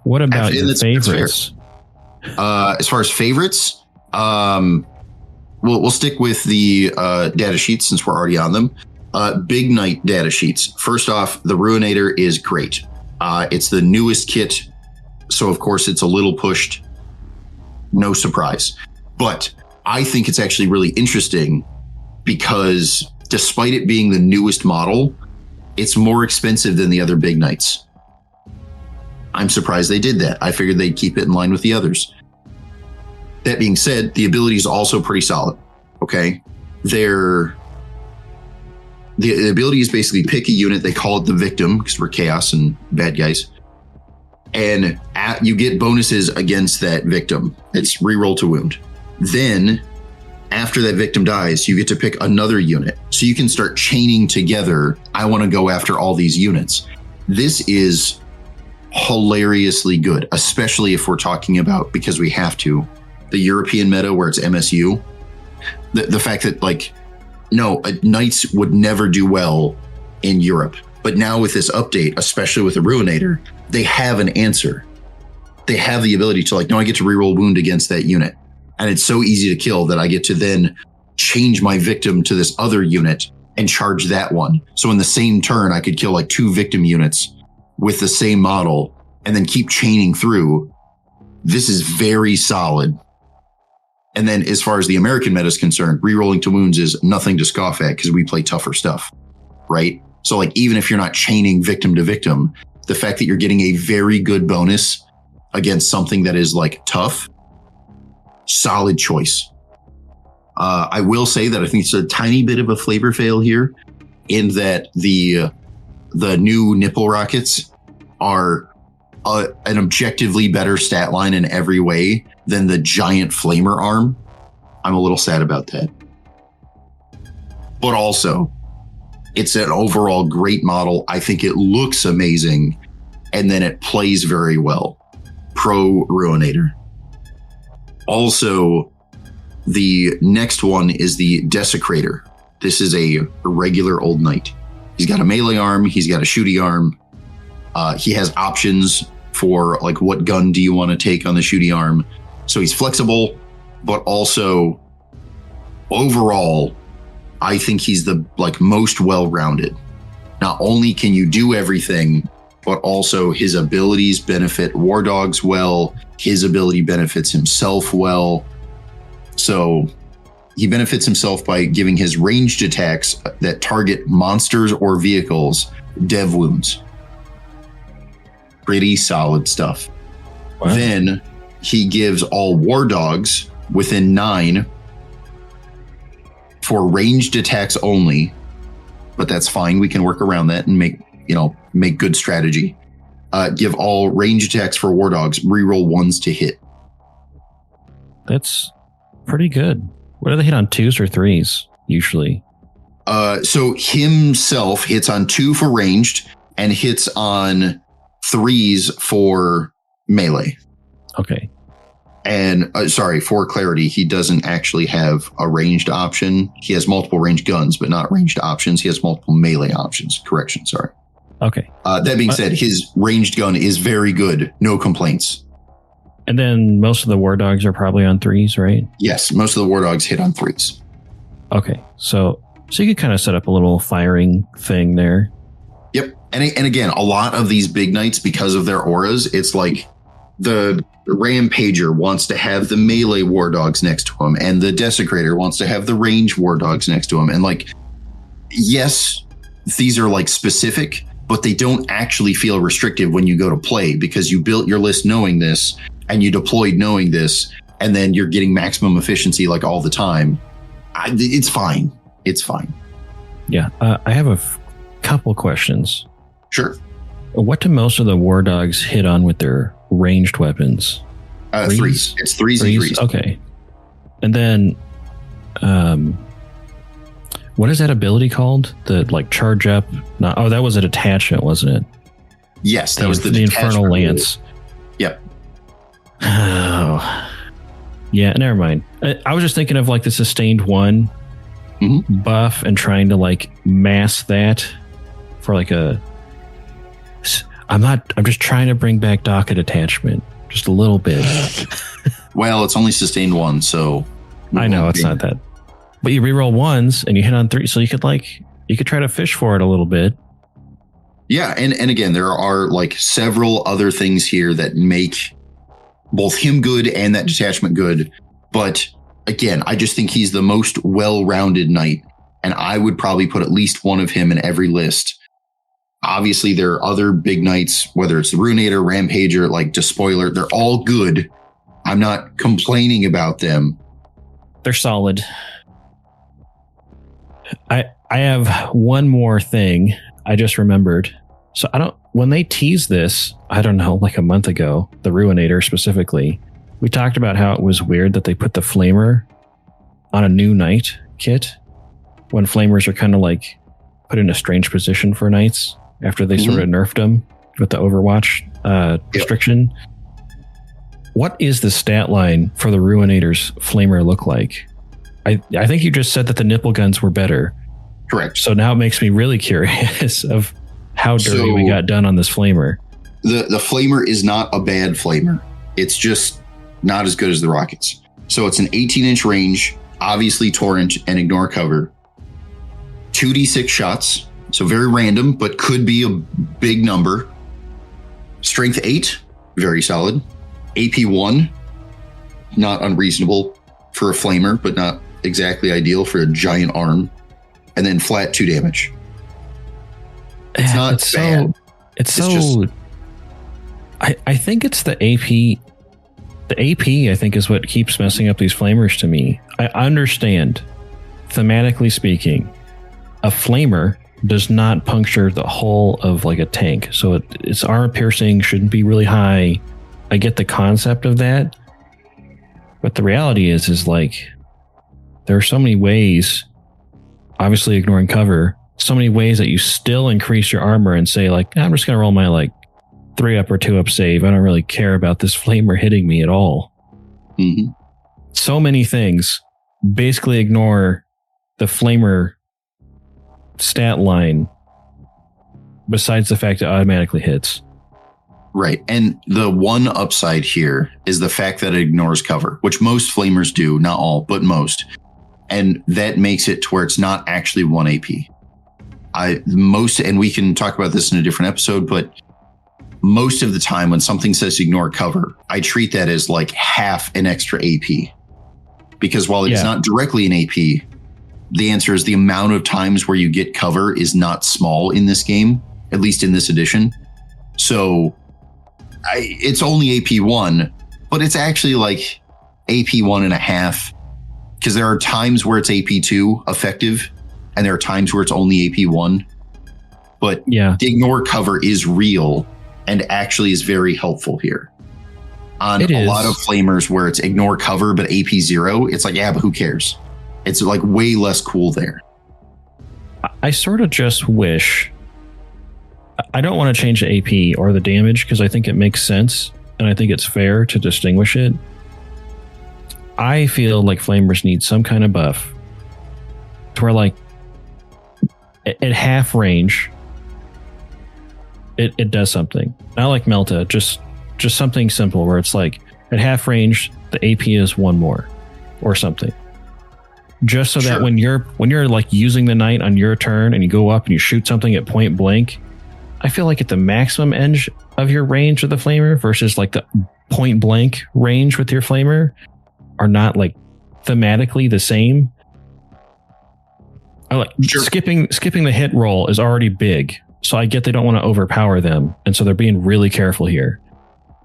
What about your favorites? As far as favorites, we'll stick with the data sheets since we're already on them. Big Knight data sheets. First off, the Ruinator is great. It's the newest kit, so of course it's a little pushed. No surprise. But I think it's actually really interesting because despite it being the newest model, it's more expensive than the other Big Knights. I'm surprised they did that. I figured they'd keep it in line with the others. That being said, the ability is also pretty solid. Okay. The ability is basically pick a unit. They call it the victim because we're chaos and bad guys. And you get bonuses against that victim. It's reroll to wound. Then after that victim dies, you get to pick another unit. So you can start chaining together. I want to go after all these units. This is hilariously good, especially if we're talking about, because we have to, the European meta where it's MSU. The fact that like, no, Knights would never do well in Europe. But now with this update, especially with the Ruinator, they have an answer. They have the ability to like, no, I get to reroll wound against that unit. And it's so easy to kill that I get to then change my victim to this other unit and charge that one. So in the same turn, I could kill like 2 victim units with the same model and then keep chaining through. This is very solid. And then as far as the American meta is concerned, rerolling to wounds is nothing to scoff at because we play tougher stuff, right? So like, even if you're not chaining victim to victim, the fact that you're getting a very good bonus against something that is like tough, solid choice. I will say that I think it's a tiny bit of a flavor fail here in that the new nipple rockets are an objectively better stat line in every way than the giant flamer arm. I'm a little sad about that. But also, it's an overall great model. I think it looks amazing, and then it plays very well. Pro Ruinator. Also, the next one is the Desecrator. This is a regular old knight. He's got a melee arm. He's got a shooty arm. He has options for like, what gun do you want to take on the shooty arm? So he's flexible, but also overall, I think he's the like most well-rounded. Not only can you do everything, but also his abilities benefit war dogs well. His ability benefits himself well. So he benefits himself by giving his ranged attacks that target monsters or vehicles dev wounds. Pretty solid stuff. Wow. Then he gives all war dogs within 9 for ranged attacks only, but that's fine. We can work around that and make good strategy. Give all ranged attacks for war dogs, reroll 1s to hit. That's pretty good. What do they hit on 2s or 3s usually? So himself hits on 2 for ranged and hits on 3s for melee. Okay. And for clarity, he doesn't actually have a ranged option. He has multiple ranged guns, but not ranged options. He has multiple melee options. Correction, sorry. Okay. That being said, his ranged gun is very good. No complaints. And then most of the war dogs are probably on 3s, right? Yes, most of the war dogs hit on 3s. Okay. So you could kind of set up a little firing thing there. Yep. And again, a lot of these big knights, because of their auras, it's like the Rampager wants to have the melee war dogs next to him, and the Desecrator wants to have the range war dogs next to him. And like, yes, these are like specific, but they don't actually feel restrictive when you go to play, because you built your list knowing this and you deployed knowing this, and then you're getting maximum efficiency like all the time. It's fine. It's fine. Yeah. I have a couple questions. Sure. What do most of the war dogs hit on with their ranged weapons? Threes. It's threes and threes. Okay. And then, what is that ability called? The like charge up? No, oh, that was a detachment, wasn't it? Yes, that was the Infernal Lance. Yep. Oh. Yeah, never mind. I was just thinking of like the sustained one buff and trying to like mask that for like a. I'm just trying to bring back Docket Detachment just a little bit. Well, it's only sustained one, so. I know it's not that. But you reroll ones and you hit on 3, so you could try to fish for it a little bit. Yeah, and again, there are like several other things here that make both him good and that detachment good. But again, I just think he's the most well-rounded knight, and I would probably put at least one of him in every list. Obviously, there are other big knights, whether it's the Ruinator, Rampager, like Despoiler, they're all good. I'm not complaining about them. They're solid. I have one more thing I just remembered. So when they teased this, I don't know, like a month ago, the Ruinator specifically, we talked about how it was weird that they put the Flamer on a new knight kit when Flamers are kind of like put in a strange position for knights after they sort of nerfed them with the Overwatch restriction. What is the stat line for the Ruinator's Flamer look like? I think you just said that the nipple guns were better. Correct. So now it makes me really curious of how dirty we got done on this Flamer. The Flamer is not a bad Flamer. It's just not as good as the rockets. So it's an 18-inch range, obviously torrent and ignore cover. 2d6 shots, so very random, but could be a big number. Strength 8, very solid. AP 1, not unreasonable for a Flamer, but not exactly ideal for a giant arm. And then flat 2 damage. It's not bad. I think it's the AP. The AP, I think, is what keeps messing up these Flamers to me. I understand, thematically speaking, a Flamer does not puncture the hull of like a tank. So its armor piercing shouldn't be really high. I get the concept of that. But the reality is like, there are so many ways, obviously ignoring cover, so many ways that you still increase your armor and say like, I'm just going to roll my like 3-up or 2-up save. I don't really care about this Flamer hitting me at all. Mm-hmm. So many things basically ignore the Flamer stat line besides the fact it automatically hits. Right. And the one upside here is the fact that it ignores cover, which most Flamers do, not all, but most. And that makes it to where it's not actually 1 AP. And we can talk about this in a different episode, but most of the time when something says ignore cover, I treat that as like half an extra AP. Because while it's not directly an AP, the answer is the amount of times where you get cover is not small in this game, at least in this edition. So it's only AP 1, but it's actually like AP 1.5, because there are times where it's AP 2 effective, and there are times where it's only AP 1. But the ignore cover is real and actually is very helpful here. On a lot of Flamers where it's ignore cover but AP 0, it's like, yeah, but who cares? It's like way less cool there. I sort of just wish, I don't want to change the AP or the damage because I think it makes sense and I think it's fair to distinguish it. I feel like Flamers need some kind of buff to where like at half range, it does something. Not like Melta, just something simple where it's like at half range, the AP is 1 more or something. Just so that when you're like using the knight on your turn and you go up and you shoot something at point blank, I feel like at the maximum of your range with the flamer versus like the point blank range with your flamer are not like thematically the same. I like skipping the hit roll is already big. So I get they don't want to overpower them. And so they're being really careful here.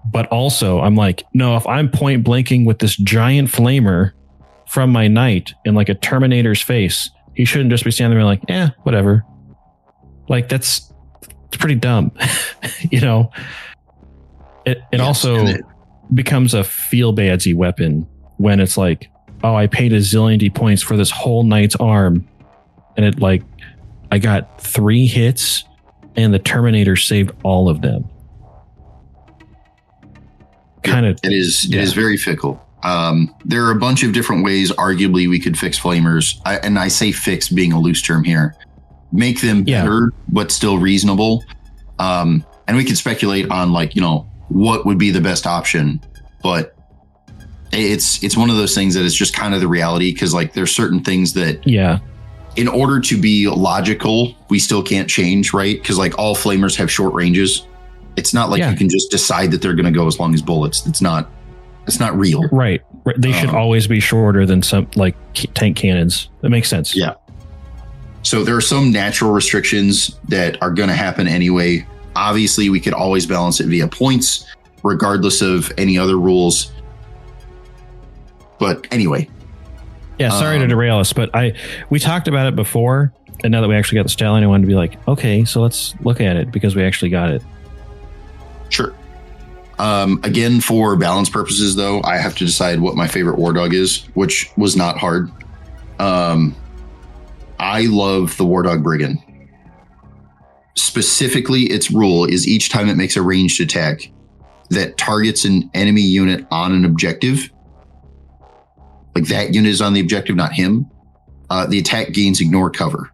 But also I'm like, no, if I'm point blanking with this giant flamer from my knight in like a Terminator's face, he shouldn't just be standing there like, whatever. Like it's pretty dumb. You know, it also becomes a feel badsy weapon when it's like, oh, I paid a zillion D points for this whole knight's arm. And it like, I got 3 hits and the Terminator saved all of them. It is very fickle. There are a bunch of different ways, arguably, we could fix flamers. And I say fix being a loose term here. Make them better, but still reasonable. And we could speculate on like, you know, what would be the best option. But it's one of those things that is just kind of the reality. Cause like there's certain things that, in order to be logical, we still can't change, right? Because like all flamers have short ranges. It's not like you can just decide that they're going to go as long as bullets. It's not real. Right. They should always be shorter than some like tank cannons. That makes sense. Yeah. So there are some natural restrictions that are going to happen anyway. Obviously, we could always balance it via points, regardless of any other rules. But anyway. Yeah, sorry to derail us, but we talked about it before, and now that we actually got the stat line, I wanted to be like, okay, so let's look at it because we actually got it. Sure. Again, for balance purposes, though, I have to decide what my favorite war dog is, which was not hard. I love the War Dog Brigand. Specifically, its rule is each time it makes a ranged attack that targets an enemy unit on an objective, like that unit is on the objective, not him, the attack gains ignore cover.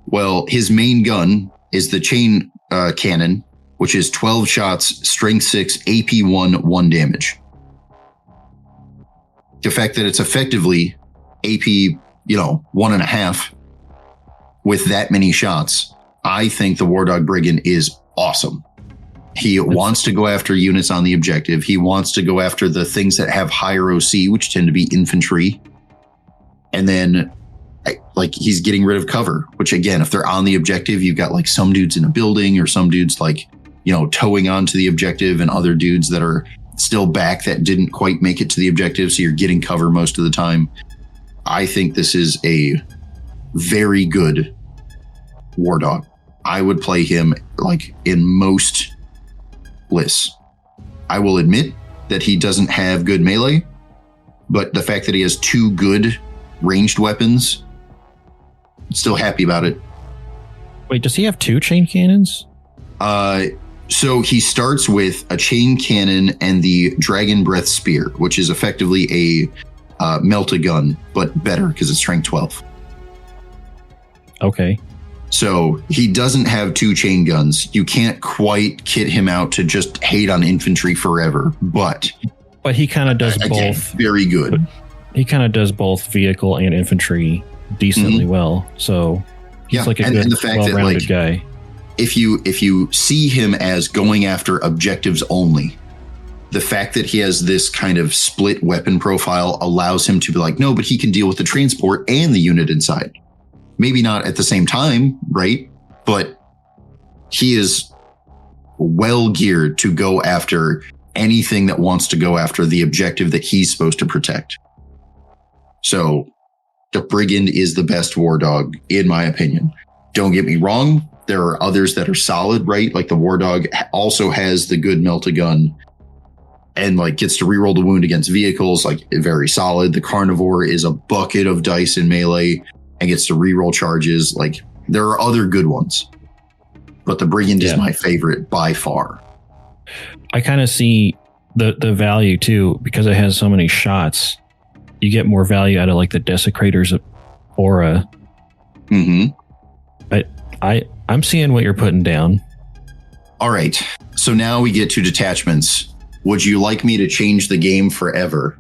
Well, his main gun is the chain cannon, which is 12 shots, strength 6, AP 1 damage. The fact that it's effectively AP, 1.5 with that many shots, I think the War Dog Brigand is awesome. He wants to go after units on the objective. He wants to go after the things that have higher OC, which tend to be infantry. And then he's getting rid of cover, which again, if they're on the objective, you've got like some dudes in a building or some dudes like, towing onto the objective and other dudes that are still back that didn't quite make it to the objective. So you're getting cover most of the time. I think this is a very good war dog. I would play him like in most lists. I will admit that he doesn't have good melee, but the fact that he has 2 good ranged weapons, I'm still happy about it. Wait, does he have 2 chain cannons? So he starts with a chain cannon and the Dragon Breath Spear, which is effectively a melt-a-gun, but better because it's strength 12. Okay. So he doesn't have 2 chain guns. You can't quite kit him out to just hate on infantry forever, but he kind of does again, both. Very good. He kind of does both vehicle and infantry decently well. So he's like a good, well-rounded guy. If you see him as going after objectives only, the fact that he has this kind of split weapon profile allows him to be like, no, but he can deal with the transport and the unit inside. Maybe not at the same time, right? But he is well geared to go after anything that wants to go after the objective that he's supposed to protect. So the Brigand is the best war dog, in my opinion. Don't get me wrong. There are others that are solid, right? Like the War Dog also has the good melt-a-gun and like gets to reroll the wound against vehicles, like very solid. The Carnivore is a bucket of dice in melee and gets to reroll charges. Like there are other good ones, but the Brigand is my favorite by far. I kind of see the value too, because it has so many shots. You get more value out of like the Desecrator's aura. Mm-hmm. But I'm seeing what you're putting down. All right. So now we get to detachments. Would you like me to change the game forever?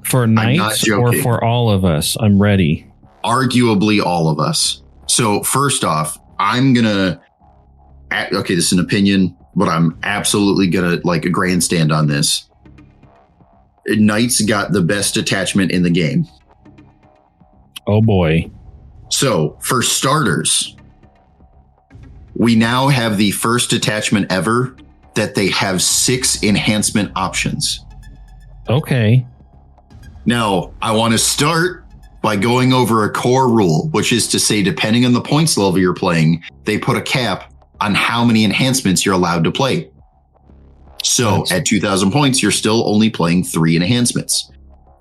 For knights or for all of us? I'm ready. Arguably all of us. So first off, I'm gonna. Okay, this is an opinion, but I'm absolutely gonna like a grandstand on this. Knights got the best attachment in the game. Oh boy. So, for starters, we now have the first attachment ever that they have 6 enhancement options. Okay. Now, I want to start by going over a core rule, which is to say, depending on the points level you're playing, they put a cap on how many enhancements you're allowed to play. So at 2,000 points, you're still only playing 3 enhancements.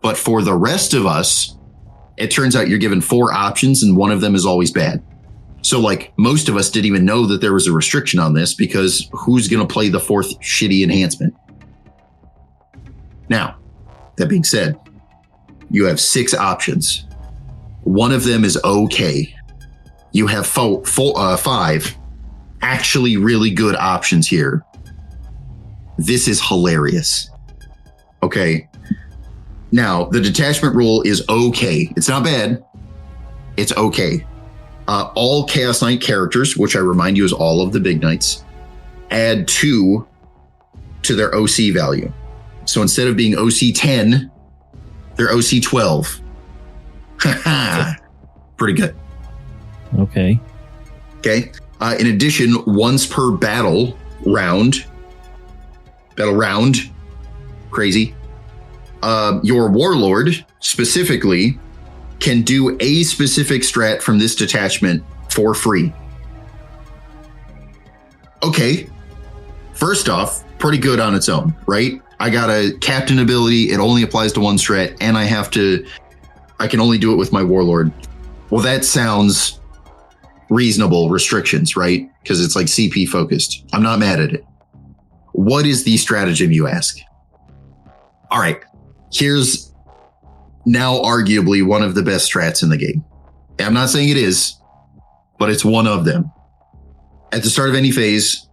But for the rest of us, it turns out you're given 4 options and one of them is always bad. So like most of us didn't even know that there was a restriction on this because who's going to play the 4th shitty enhancement? Now, that being said, you have 6 options. One of them is okay. You have 5 actually really good options here. This is hilarious. Okay. Now, the detachment rule is okay. It's not bad. It's okay. All Chaos Knight characters, which I remind you is all of the big knights, add 2 to their OC value. So instead of being OC 10, they're OC 12. Pretty good. Okay. Okay. In addition, once per battle round, crazy. Your warlord specifically can do a specific strat from this detachment for free. Okay. First off, pretty good on its own, right? I got a captain ability. It only applies to one strat and I can only do it with my warlord. Well, that sounds reasonable restrictions, right? Because it's like CP focused. I'm not mad at it. What is the stratagem, you ask? All right. Here's now arguably one of the best strats in the game. I'm not saying it is, but it's one of them. At the start of any phase,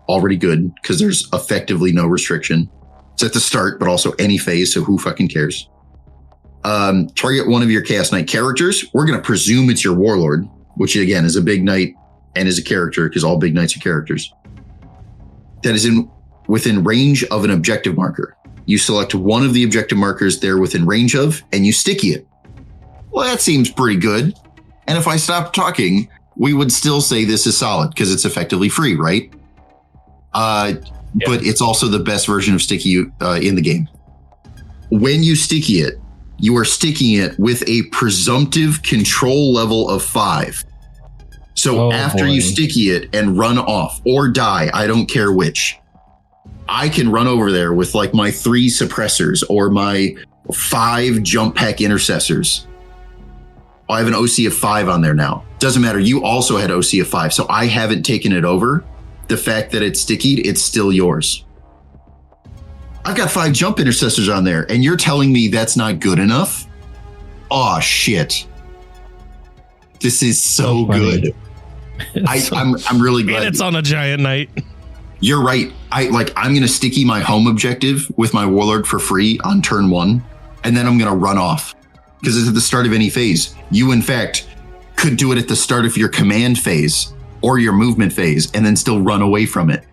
already good because there's effectively no restriction. It's at the start, but also any phase, so who fucking cares? Target one of your Chaos Knight characters. We're going to presume it's your warlord, which again is a big knight and is a character because all big knights are characters. That is within range of an objective marker. You select one of the objective markers they're within range of, and you sticky it. Well, that seems pretty good. And if I stopped talking, we would still say this is solid because it's effectively free, right? But it's also the best version of sticky in the game. When you sticky it, you are sticking it with a presumptive control level of 5. So after you sticky it and run off or die, I don't care which, I can run over there with like my 3 suppressors or my 5 jump pack intercessors. I have an OC of 5 on there now. Doesn't matter. You also had OC of 5. So I haven't taken it over. The fact that it's stickied, it's still yours. I've got 5 jump intercessors on there and you're telling me that's not good enough? Oh shit. This is so good. I'm really glad. And it's on a giant knight. You're right. I'm going to sticky my home objective with my warlord for free on turn 1, and then I'm going to run off because it's at the start of any phase. You, in fact, could do it at the start of your command phase or your movement phase and then still run away from it.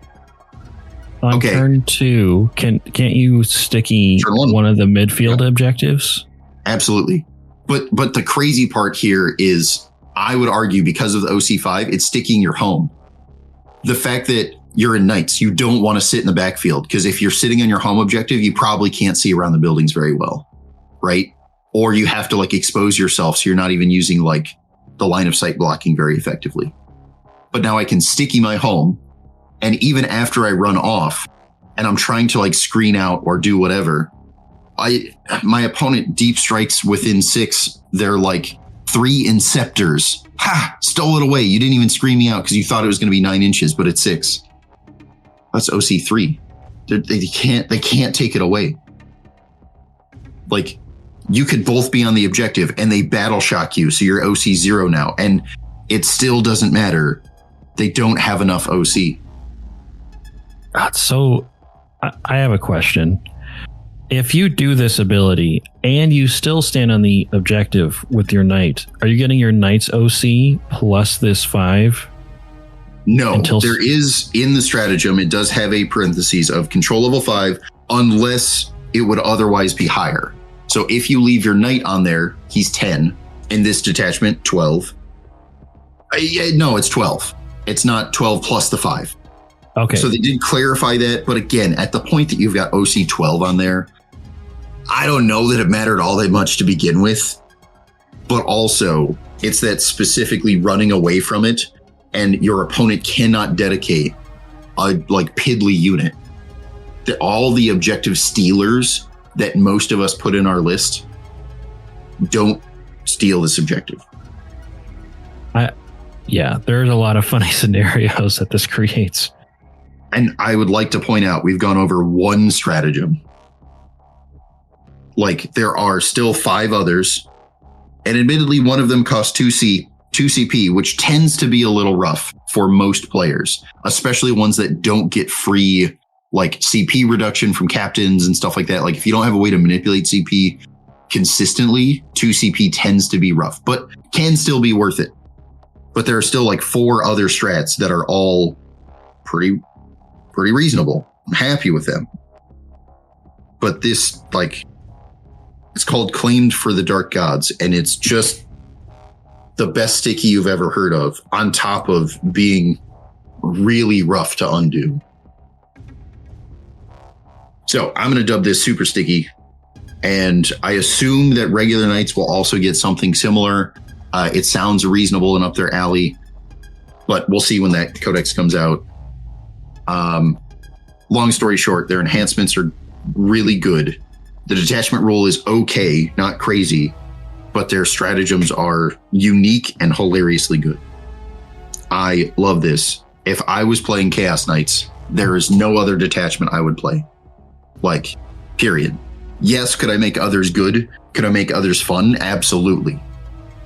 On turn 2, can't you sticky one of the midfield objectives? Absolutely. But the crazy part here is, I would argue because of the OC5, it's sticking your home. The fact that you're in knights, you don't want to sit in the backfield because if you're sitting on your home objective, you probably can't see around the buildings very well, right? Or you have to like expose yourself so you're not even using like the line of sight blocking very effectively. But now I can sticky my home, and even after I run off and I'm trying to like screen out or do whatever, my opponent deep strikes within 6. They're like 3 Inceptors. Ha! Stole it away. You didn't even screen me out because you thought it was going to be 9 inches, but it's 6. That's OC3. They can't take it away. Like, you could both be on the objective and they battle shock you, so you're OC0 now, and it still doesn't matter. They don't have enough OC. So, I have a question. If you do this ability and you still stand on the objective with your knight, are you getting your knight's OC plus this 5? No, there is in the stratagem, it does have a parentheses of control level 5, unless it would otherwise be higher. So if you leave your knight on there, he's 10. In this detachment, 12. No, it's 12. It's not 12 plus the 5. Okay. So they did clarify that. But again, at the point that you've got OC 12 on there, I don't know that it mattered all that much to begin with. But also, it's that specifically running away from it, and your opponent cannot dedicate a piddly unit. All the objective stealers that most of us put in our list don't steal this objective. Yeah, there's a lot of funny scenarios that this creates. And I would like to point out, we've gone over one stratagem. There are still 5 others. And admittedly, one of them costs 2 CP, which tends to be a little rough for most players, especially ones that don't get free CP reduction from captains and stuff like that. If you don't have a way to manipulate CP consistently, 2 CP tends to be rough, but can still be worth it. But there are still 4 other strats that are all pretty reasonable. I'm happy with them. But this, it's called Claimed for the Dark Gods, and it's just the best sticky you've ever heard of, on top of being really rough to undo. So I'm going to dub this super sticky, and I assume that regular knights will also get something similar. It sounds reasonable and up their alley, but we'll see when that codex comes out. Long story short, their enhancements are really good. The detachment rule is okay, not crazy, but their stratagems are unique and hilariously good. I love this. If I was playing Chaos Knights, there is no other detachment I would play. Period. Yes, could I make others good? Could I make others fun? Absolutely.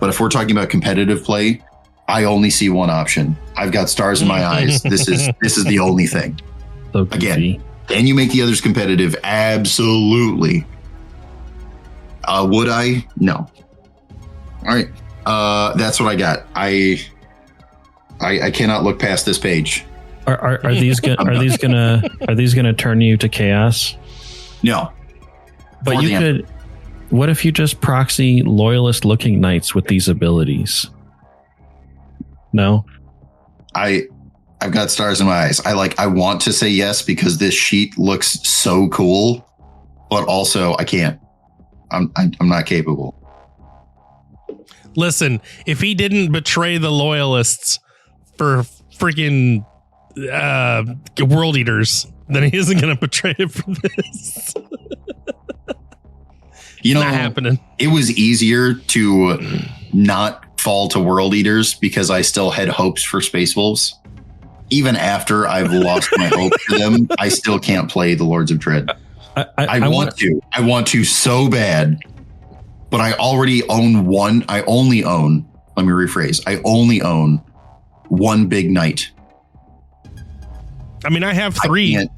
But if we're talking about competitive play, I only see one option. I've got stars in my eyes. This is the only thing. So again, can you make the others competitive? Absolutely. Would I? No. All right. That's what I got. I cannot look past this page. Are these gonna turn you to chaos? No. But you could. What if you just proxy loyalist looking knights with these abilities? No. I've got stars in my eyes. I want to say yes because this sheet looks so cool, but also I can't. I'm not capable. Listen, if he didn't betray the loyalists for freaking world eaters, then he isn't going to betray it for this. Not happening. It was easier to not fall to world eaters because I still had hopes for Space Wolves. Even after I've lost my hope for them, I still can't play the Lords of Dread. I want to. I want to so bad, but I already own one. Let me rephrase. I only own one big knight. I mean, I have 3.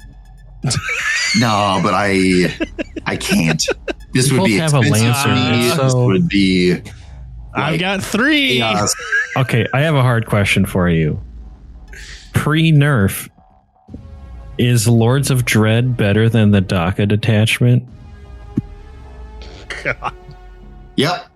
No, but I can't. This would be have a lancer. This would be. I've got 3. Chaos. Okay, I have a hard question for you. Pre-nerf, is Lords of Dread better than the DACA detachment? God. Yep.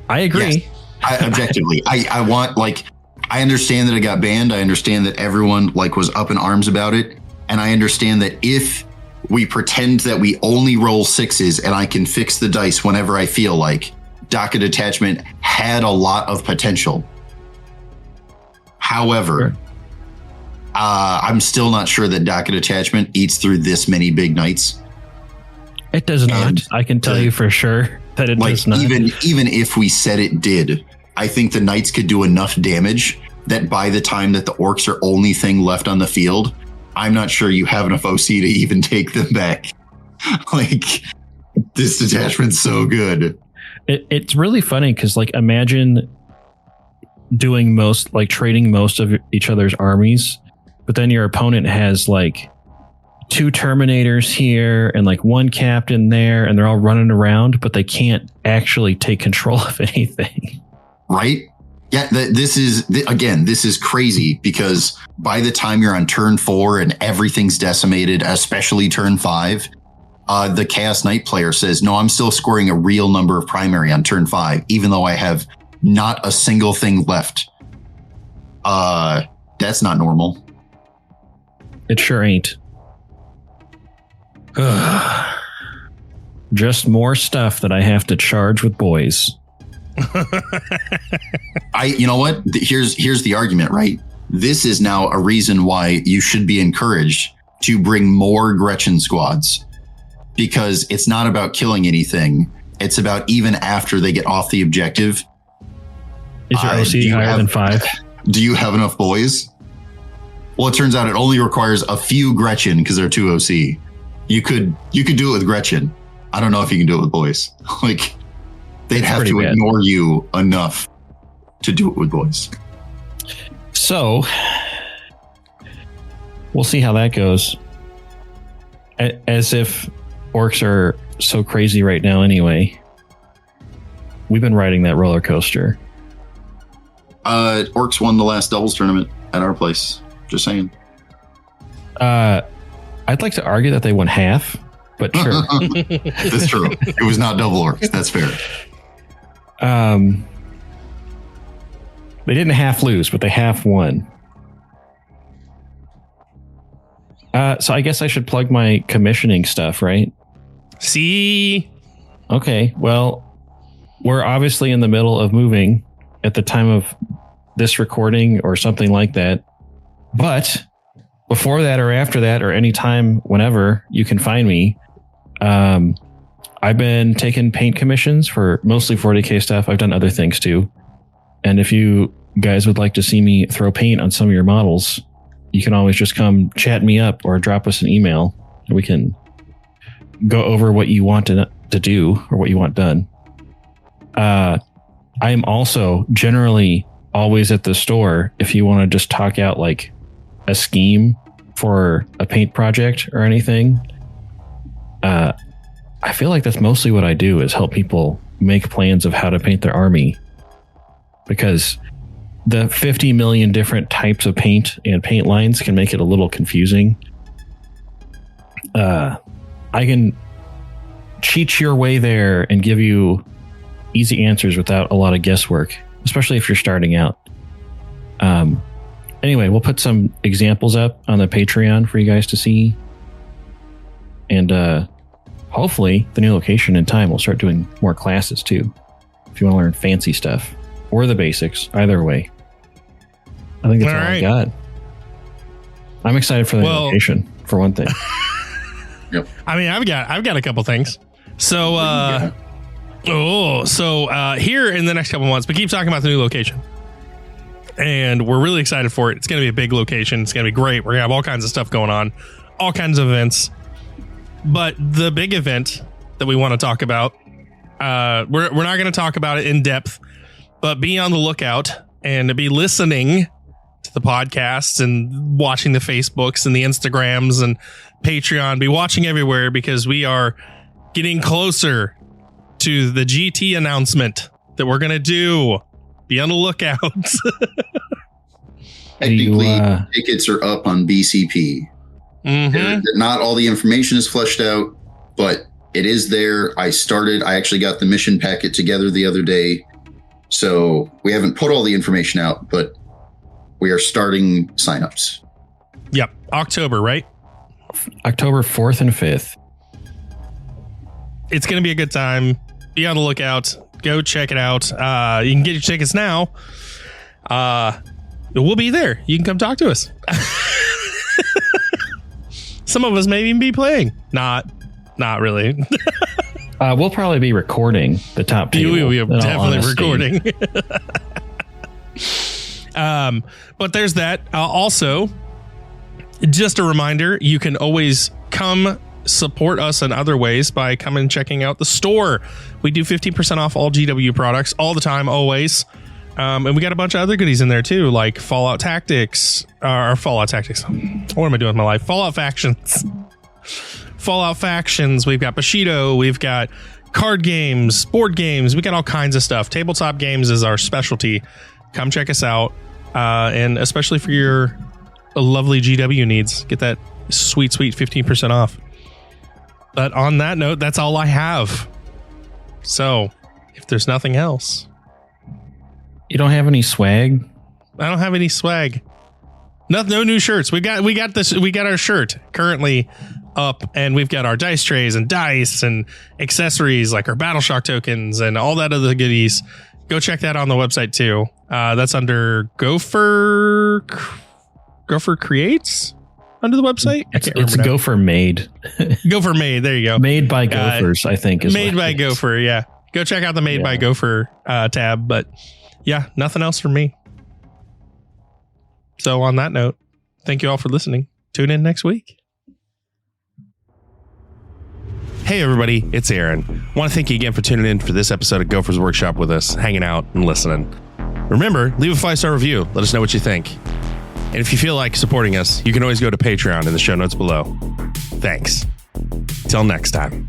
I agree. Yes. Objectively, I want I understand that it got banned. I understand that everyone was up in arms about it, and I understand that if we pretend that we only roll 6s and I can fix the dice whenever I feel like, DACA detachment had a lot of potential. However, I'm still not sure that DACA detachment eats through this many big knights. It does not. I can tell you for sure that it does not. Even if we said it did, I think the knights could do enough damage that by the time that the orcs are only thing left on the field, I'm not sure you have enough OC to even take them back. This detachment's so good. It's really funny because imagine doing trading most of each other's armies, but then your opponent has 2 Terminators here and like 1 captain there, and they're all running around, but they can't actually take control of anything. Right? Yeah, this is crazy, because by the time you're on turn 4 and everything's decimated, especially turn 5, the Chaos Knight player says, no, I'm still scoring a real number of primary on turn 5, even though I have not a single thing left. That's not normal. It sure ain't. Just more stuff that I have to charge with boys. You know what? Here's the argument, right? This is now a reason why you should be encouraged to bring more Gretchen squads, because it's not about killing anything. It's about even after they get off the objective. Is your OC higher than 5? Do you have enough boys? Well, it turns out it only requires a few Gretchen because they're 2 OC. You could do it with Gretchen. I don't know if you can do it with boys. Like, they'd have to ignore you enough to do it with boys. So we'll see how that goes. As if orcs are so crazy right now anyway. We've been riding that roller coaster. Orcs won the last doubles tournament at our place. Just saying. I'd like to argue that they won half, but sure. That's true. It was not double orcs. That's fair. They didn't half lose, but they half won. So I guess I should plug my commissioning stuff, right? See? Okay, well, we're obviously in the middle of moving at the time of this recording or something like that. But before that or after that or any time whenever you can find me, I've been taking paint commissions for mostly 40K stuff. I've done other things too. And if you guys would like to see me throw paint on some of your models, you can always just come chat me up or drop us an email and we can go over what you want to do or what you want done. I'm also generally always at the store if you want to just talk out like a scheme for a paint project or anything. I feel like that's mostly what I do, is help people make plans of how to paint their army, because the 50 million different types of paint and paint lines can make it a little confusing. I can cheat your way there and give you easy answers without a lot of guesswork, especially if you're starting out. Anyway, we'll put some examples up on the Patreon for you guys to see. And hopefully the new location in time will start doing more classes too, if you want to learn fancy stuff or the basics. Either way, I think that's all I got. I'm excited for the new location, for one thing. Yep. I mean, I've got a couple things. So here in the next couple months, we keep talking about the new location, and we're really excited for it. It's going to be a big location. It's going to be great. We're going to have all kinds of stuff going on, all kinds of events. But the big event that we want to talk about, we're not going to talk about it in depth, but be on the lookout and be listening to the podcasts and watching the Facebooks and the Instagrams and Patreon. Be watching everywhere, because we are getting closer to the GT announcement that we're going to do. Be on the lookout. Technically, tickets are up on BCP. Mm-hmm. Not all the information is fleshed out, but it is there. I actually got the mission packet together the other day. So we haven't put all the information out, but we are starting signups. Yep. October, right? October 4th and 5th. It's going to be a good time. Be on the lookout. Go check it out. You can get your tickets now. We'll be there. You can come talk to us. Some of us may even be playing. Not really. We'll probably be recording the top table. We are definitely recording. But there's that. Also, just a reminder, you can always come support us in other ways by coming and checking out the store. We do 15% off all GW products all the time, always. And we got a bunch of other goodies in there too, like Fallout Tactics. What am I doing with my life? Fallout Factions. Fallout Factions. We've got Bushido. We've got card games, board games. We got all kinds of stuff. Tabletop games is our specialty. Come check us out. And especially for your lovely GW needs, get that sweet 15% off. But on that note, that's all I have. So if there's nothing else. You don't have any swag? I don't have any swag. No new shirts. We got this. We got our shirt currently up, and we've got our dice trays and dice and accessories like our Battleshock tokens and all that other goodies. Go check that on the website too. That's under Gopher Creates under the website. It's Gopher Made. Gopher Made. There you go. Made by Gophers, I think. Is made by Gopher. Yeah. Go check out the Made by Gopher tab. But yeah, nothing else from me. So on that note, thank you all for listening. Tune in next week. Hey everybody, it's Aaron. I want to thank you again for tuning in for this episode of Gopher's Workshop with us, hanging out and listening. Remember, leave a 5-star review. Let us know what you think. And if you feel like supporting us, you can always go to Patreon in the show notes below. Thanks. Till next time.